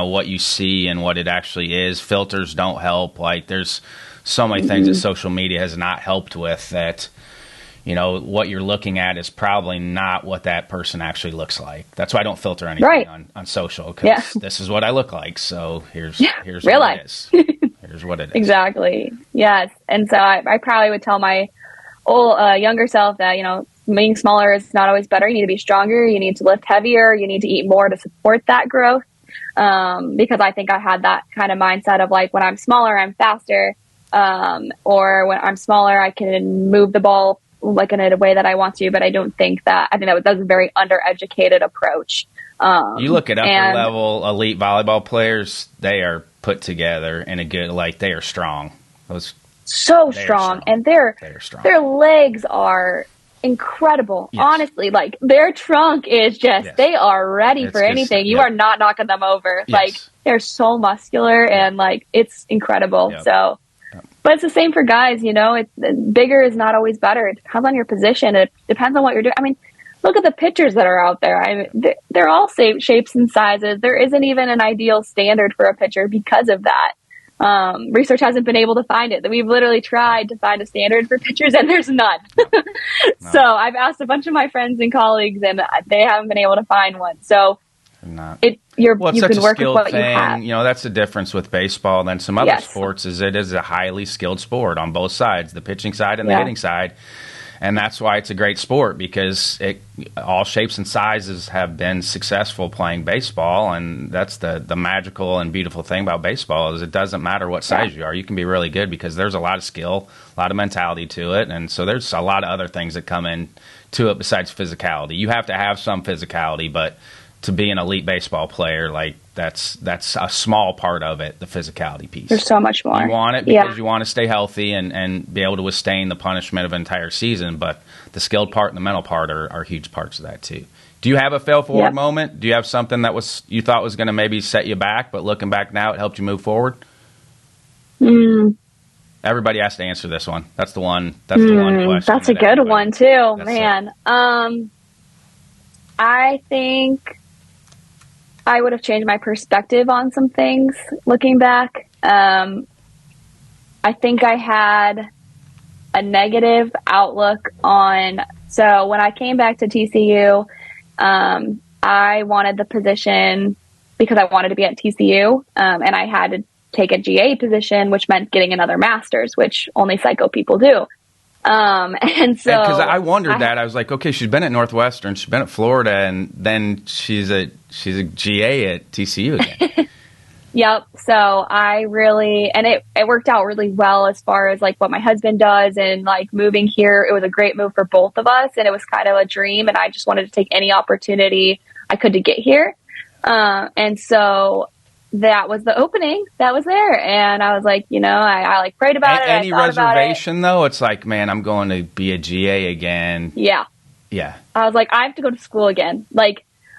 what you see and what it actually is. Filters don't help. There's so many things that social media has not helped with that, what you're looking at is probably not what that person actually looks like. That's why I don't filter anything on social, because this is what I look like. So here's real what life. it is. Here's what it is. Exactly. Yes. And so I probably would tell my younger self that, being smaller is not always better. You need to be stronger. You need to lift heavier. You need to eat more to support that growth. Because I think I had that kind of mindset of like, when I'm smaller, I'm faster. Or when I'm smaller, I can move the ball like in a way that I want to, but I think that's a very undereducated approach. You look at upper level elite volleyball players, they are put together in a good, they are strong. Strong. And their legs are incredible. Yes. Honestly, their trunk is just, they are ready for anything. You are not knocking them over. Yes. They're so muscular and it's incredible. Yep. So, but it's the same for guys, bigger is not always better. It depends on your position. It depends on what you're doing. I mean, look at the pitchers that are out there. They're all shapes and sizes. There isn't even an ideal standard for a pitcher because of that. Research hasn't been able to find it. We've literally tried to find a standard for pitchers and there's none. No. So I've asked a bunch of my friends and colleagues and they haven't been able to find one. So you can work with what you have. That's the difference with baseball than some other sports. It is a highly skilled sport on both sides, the pitching side and the hitting side. And that's why it's a great sport, because all shapes and sizes have been successful playing baseball. And that's the magical and beautiful thing about baseball is it doesn't matter what size you are. You can be really good because there's a lot of skill, a lot of mentality to it. And so there's a lot of other things that come into it besides physicality. You have to have some physicality, but to be an elite baseball player, that's a small part of it, the physicality piece. There's so much more. You want it because you want to stay healthy and be able to withstand the punishment of an entire season, but the skilled part and the mental part are huge parts of that too. Do you have a fail-forward moment? Do you have something that you thought was going to maybe set you back, but looking back now, it helped you move forward? Everybody has to answer this one. That's the one question. That's a good one too, man. I think I would have changed my perspective on some things looking back. I think I had a negative outlook so when I came back to TCU, I wanted the position because I wanted to be at TCU, and I had to take a GA position, which meant getting another master's, which only psycho people do. And so because I wondered that, I was like, okay, she's been at Northwestern, she's been at Florida, and then she's a GA at TCU again. Yep. So I really, and it worked out really well as far as what my husband does and moving here. It was a great move for both of us, and it was kind of a dream, and I just wanted to take any opportunity I could to get here. And so that was the opening that was there. And I was like, I prayed about it. Any reservation though? It's like, man, I'm going to be a GA again. Yeah. Yeah. I was like, I have to go to school again.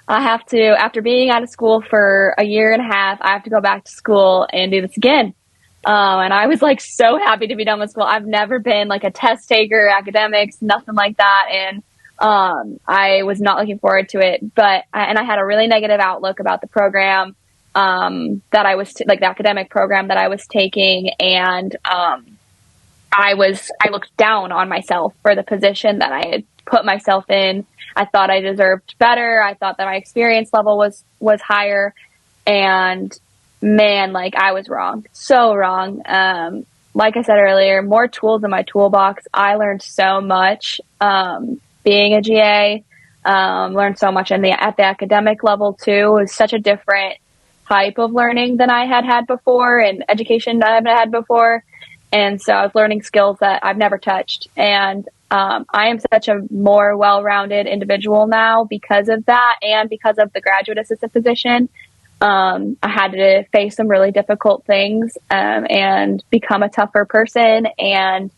I have to, after being out of school for a year and a half, I have to go back to school and do this again. And I was so happy to be done with school. I've never been a test taker, academics, nothing like that. And, I was not looking forward to it, but I had a really negative outlook about the program. That I was the academic program that I was taking. And, I looked down on myself for the position that I had put myself in. I thought I deserved better. I thought that my experience level was higher, and man, I was wrong. So wrong. Like I said earlier, more tools in my toolbox. I learned so much, being a GA, learned so much at the academic level too. It was such a different type of learning than I had before, and education that I haven't had before. And so I was learning skills that I've never touched. And I am such a more well-rounded individual now because of that, and because of the graduate assistant position. I had to face some really difficult things, and become a tougher person. And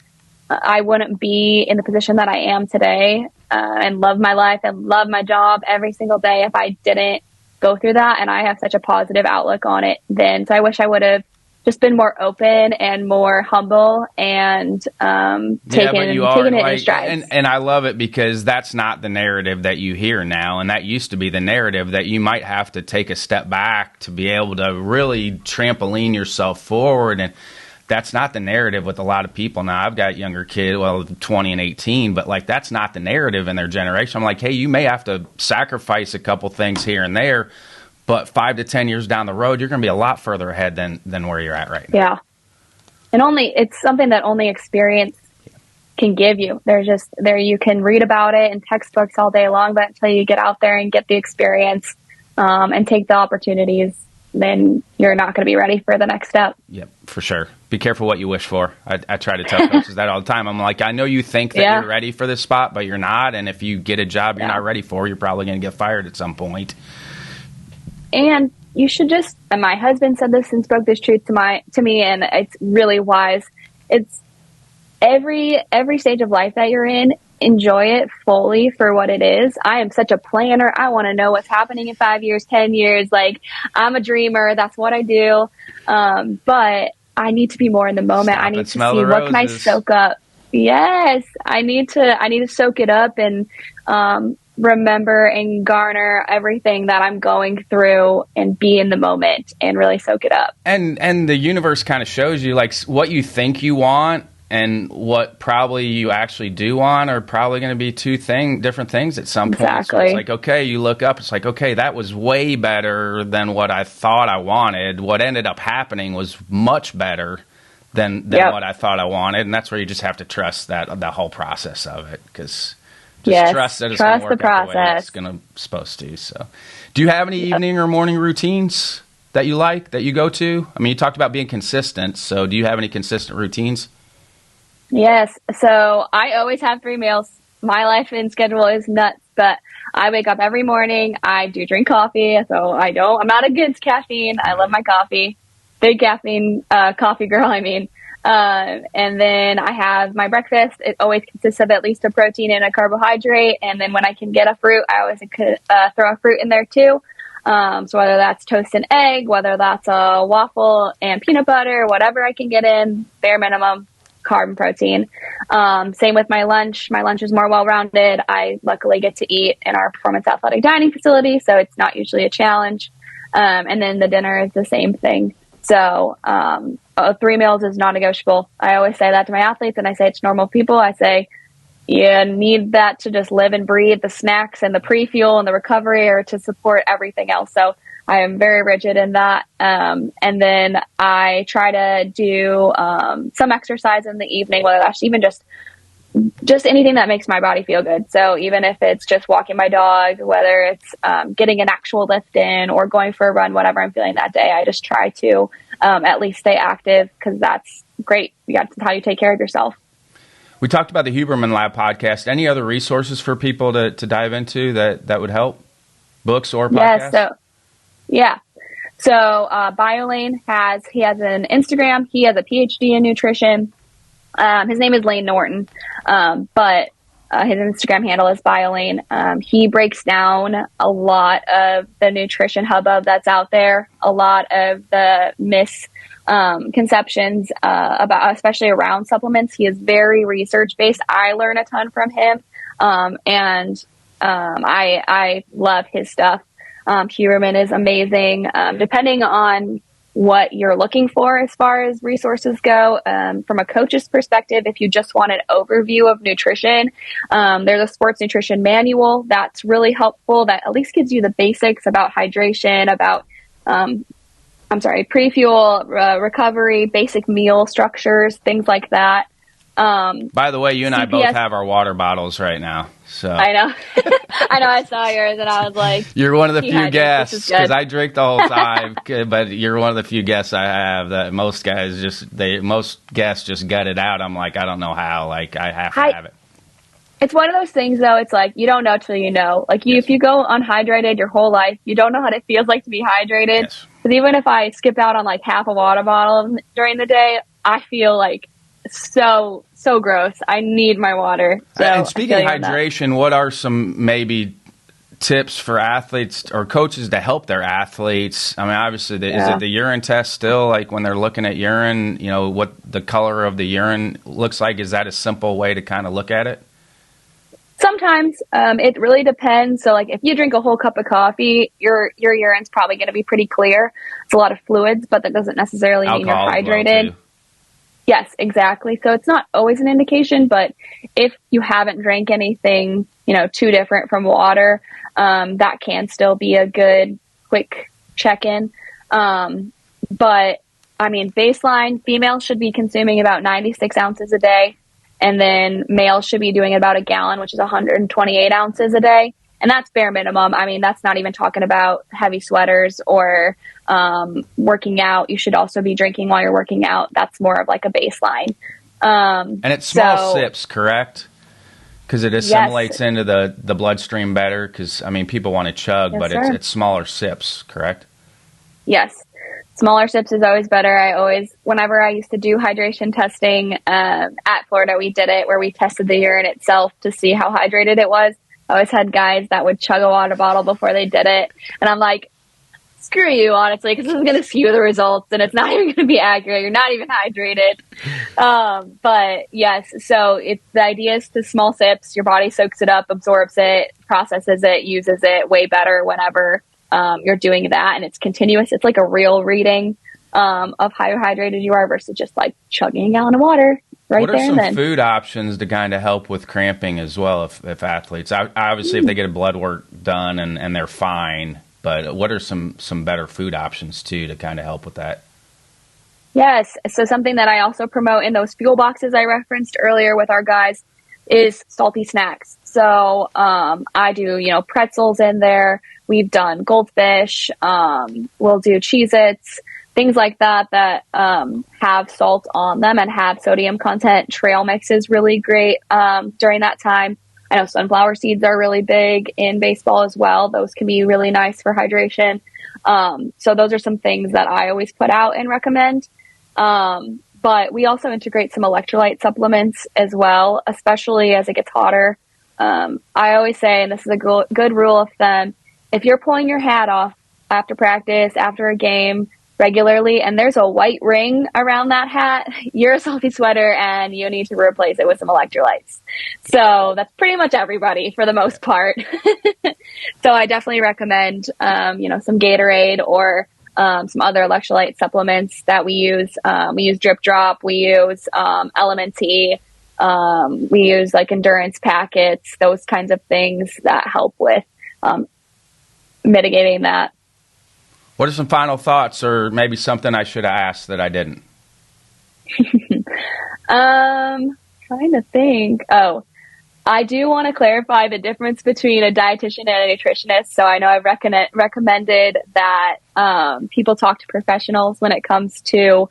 I wouldn't be in the position that I am today, and love my life and love my job every single day if I didn't go through that. And I have such a positive outlook on it then. So I wish I would have just been more open and more humble and taken it in strides. And I love it because that's not the narrative that you hear now. And that used to be the narrative that you might have to take a step back to be able to really trampoline yourself forward. And that's not the narrative with a lot of people now. I've got younger kids, 20 and 18, but like that's not the narrative in their generation. I'm like, hey, you may have to sacrifice a couple things here and there, but 5 to 10 years down the road, you're going to be a lot further ahead than where you're at right now. Yeah. And it's something that only experience can give you. You can read about it in textbooks all day long, but until you get out there and get the experience and take the opportunities, then you're not going to be ready for the next step. Yep, for sure. Be careful what you wish for. I try to tell coaches that all the time. I'm like, I know you think that you're ready for this spot, but you're not. And if you get a job you're not ready for, you're probably going to get fired at some point. And you should just, and my husband said this and spoke this truth to me, and it's really wise. It's every stage of life that you're in, enjoy it fully for what it is. I am such a planner. I want to know what's happening in 5 years, 10 years. Like, I'm a dreamer. That's what I do. But I need to be more in the moment. I need to see what can I soak up. Yes. I need to soak it up and remember and garner everything that I'm going through and be in the moment and really soak it up. And the universe kind of shows you like what you think you want and what probably you actually do want are probably going to be different things at some point. Exactly. So it's like, okay, you look up, it's like, okay, that was way better than what I thought I wanted. What ended up happening was much better than what I thought I wanted. And that's where you just have to trust the whole process of it, because trust that it's going to work out the way it's supposed to. So, do you have any evening or morning routines that you like, that you go to? I mean, you talked about being consistent. So do you have any consistent routines? Yes. So I always have 3 meals. My life and schedule is nuts, but I wake up every morning. I do drink coffee. So I'm not against caffeine. I love my coffee. Big caffeine, coffee girl, I mean. And then I have my breakfast. It always consists of at least a protein and a carbohydrate. And then when I can get a fruit, I always throw a fruit in there too. So whether that's toast and egg, whether that's a waffle and peanut butter, whatever I can get in, bare minimum carb and protein. Same with my lunch. My lunch is more well-rounded. I luckily get to eat in our performance athletic dining facility, so it's not usually a challenge. And then the dinner is the same thing. So 3 meals is non-negotiable. I always say that to my athletes, and I say it to normal people. I say, you need that to just live and breathe. The snacks and the pre-fuel and the recovery are to support everything else. So I am very rigid in that. And then I try to do some exercise in the evening, whether that's even just anything that makes my body feel good. So even if it's just walking my dog, whether it's getting an actual lift in or going for a run, whatever I'm feeling that day, I just try to at least stay active, because that's great. That's how you take care of yourself. We talked about the Huberman Lab podcast. Any other resources for people to dive into that would help? Books or podcasts? So BioLane has an Instagram. He has a PhD in nutrition. His name is Lane Norton, but his Instagram handle is BioLane. He breaks down a lot of the nutrition hubbub that's out there, a lot of the misconceptions about, especially around supplements. He is very research based. I learn a ton from him, and I love his stuff. Huberman is amazing. Depending on what you're looking for as far as resources go, from a coach's perspective, if you just want an overview of nutrition, there's a sports nutrition manual that's really helpful, that at least gives you the basics about hydration, about pre-fuel, recovery, basic meal structures, things like that. By the way, you and I both have our water bottles right now. So I know. I saw yours and I was like, you're one of the few guests, because I drink the whole time, but you're one of the few guests I have that most guests just gut it out. I'm like, I don't know how, like I have to have it. It's one of those things though. It's like, you don't know till you know. Like if you go unhydrated your whole life, you don't know what it feels like to be hydrated. Yes. Because even if I skip out on like half a water bottle during the day, I feel like so gross. I need my water. So and speaking of hydration, what are some maybe tips for athletes or coaches to help their athletes? I mean, obviously, is it the urine test still? Like when they're looking at urine, what the color of the urine looks like? Is that a simple way to kind of look at it? Sometimes it really depends. So like if you drink a whole cup of coffee, your urine's probably going to be pretty clear. It's a lot of fluids, but that doesn't necessarily mean you're hydrated. Yes, exactly. So it's not always an indication, but if you haven't drank anything, too different from water, that can still be a good quick check-in. But I mean, baseline, females should be consuming about 96 ounces a day. And then males should be doing about a gallon, which is 128 ounces a day. And that's bare minimum. I mean, that's not even talking about heavy sweaters or working out. You should also be drinking while you're working out. That's more of like a baseline. And it's small sips, correct? Because it assimilates into the bloodstream better. Because, I mean, people want to chug, but it's smaller sips, correct? Yes. Smaller sips is always better. Whenever I used to do hydration testing at Florida, we did it where we tested the urine itself to see how hydrated it was. I always had guys that would chug a water bottle before they did it. And I'm like, screw you, honestly, because this is going to skew the results and it's not even going to be accurate. You're not even hydrated. But yes, so the idea is to small sips. Your body soaks it up, absorbs it, processes it, uses it way better whenever you're doing that. And it's continuous. It's like a real reading of how hydrated you are versus just like chugging a gallon of water. What are some food options to kind of help with cramping as well if athletes, obviously if they get a blood work done and they're fine, but what are some better food options too to kind of help with that? Yes. So something that I also promote in those fuel boxes I referenced earlier with our guys is salty snacks. So I do, pretzels in there. We've done goldfish. We'll do Cheez-Its. Things like that have salt on them and have sodium content. Trail mix is really great during that time. I know sunflower seeds are really big in baseball as well. Those can be really nice for hydration. So those are some things that I always put out and recommend. But we also integrate some electrolyte supplements as well, especially as it gets hotter. I always say, and this is a good rule of thumb, if you're pulling your hat off after practice, after a game, regularly, and there's a white ring around that hat, you're a salty sweater and you need to replace it with some electrolytes. So that's pretty much everybody for the most part. So I definitely recommend, some Gatorade or some other electrolyte supplements that we use. We use Drip Drop. We use LMNT. We use like endurance packets, those kinds of things that help with mitigating that. What are some final thoughts or maybe something I should have asked that I didn't? Trying to think. Oh, I do want to clarify the difference between a dietitian and a nutritionist. So I know I've recommended that people talk to professionals when it comes to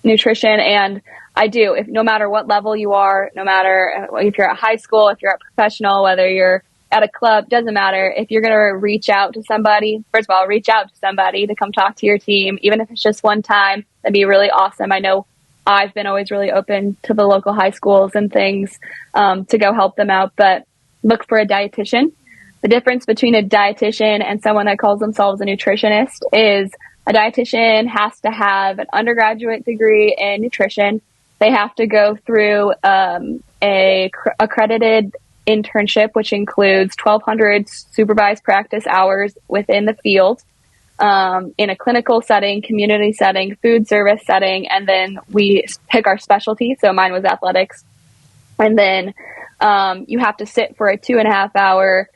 nutrition. And I do, no matter what level you are, no matter if you're at high school, if you're at professional, whether you're at a club, doesn't matter. If you're going to reach out to somebody, first of all, reach out to somebody to come talk to your team, even if it's just one time, that'd be really awesome. I know I've been always really open to the local high schools and things to go help them out, but look for a dietitian. The difference between a dietitian and someone that calls themselves a nutritionist is a dietitian has to have an undergraduate degree in nutrition. They have to go through a accredited internship, which includes 1,200 supervised practice hours within the field, in a clinical setting, community setting, food service setting, and then we pick our specialty. So mine was athletics. And then you have to sit for a 2.5 hour,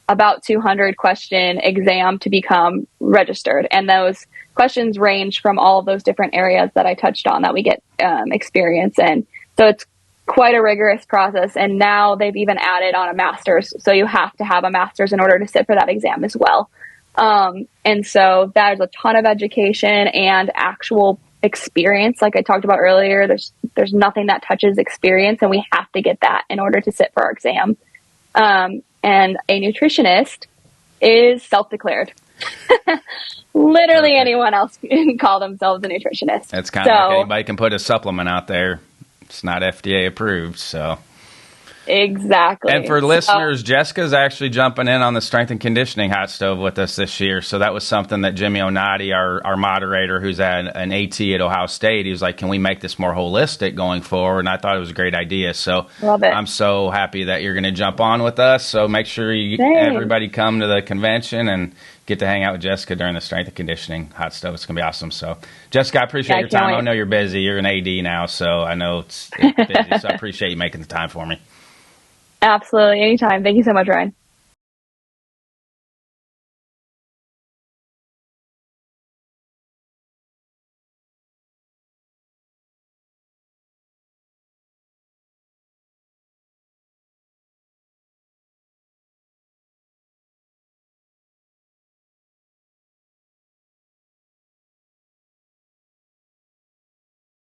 about 200 question exam to become registered. And those questions range from all of those different areas that I touched on that we get experience in. So it's quite a rigorous process. And now they've even added on a master's. So you have to have a master's in order to sit for that exam as well. And so there's a ton of education and actual experience. Like I talked about earlier, there's nothing that touches experience, and we have to get that in order to sit for our exam. And a nutritionist is self-declared. Literally anyone else can call themselves a nutritionist. That's kind of like anybody can put a supplement out there. It's not FDA approved, so. Exactly. And for listeners, Jessica's actually jumping in on the strength and conditioning hot stove with us this year. So that was something that Jimmy Onati, our moderator, who's at an AT at Ohio State, he was like, can we make this more holistic going forward? And I thought it was a great idea. So love it. I'm so happy that you're going to jump on with us. So make sure everybody come to the convention and get to hang out with Jessica during the strength and conditioning hot stove. It's going to be awesome. So, Jessica, I appreciate your time. I know you're busy. You're an AD now, so I know it's busy. So I appreciate you making the time for me. Absolutely. Anytime. Thank you so much, Ryan.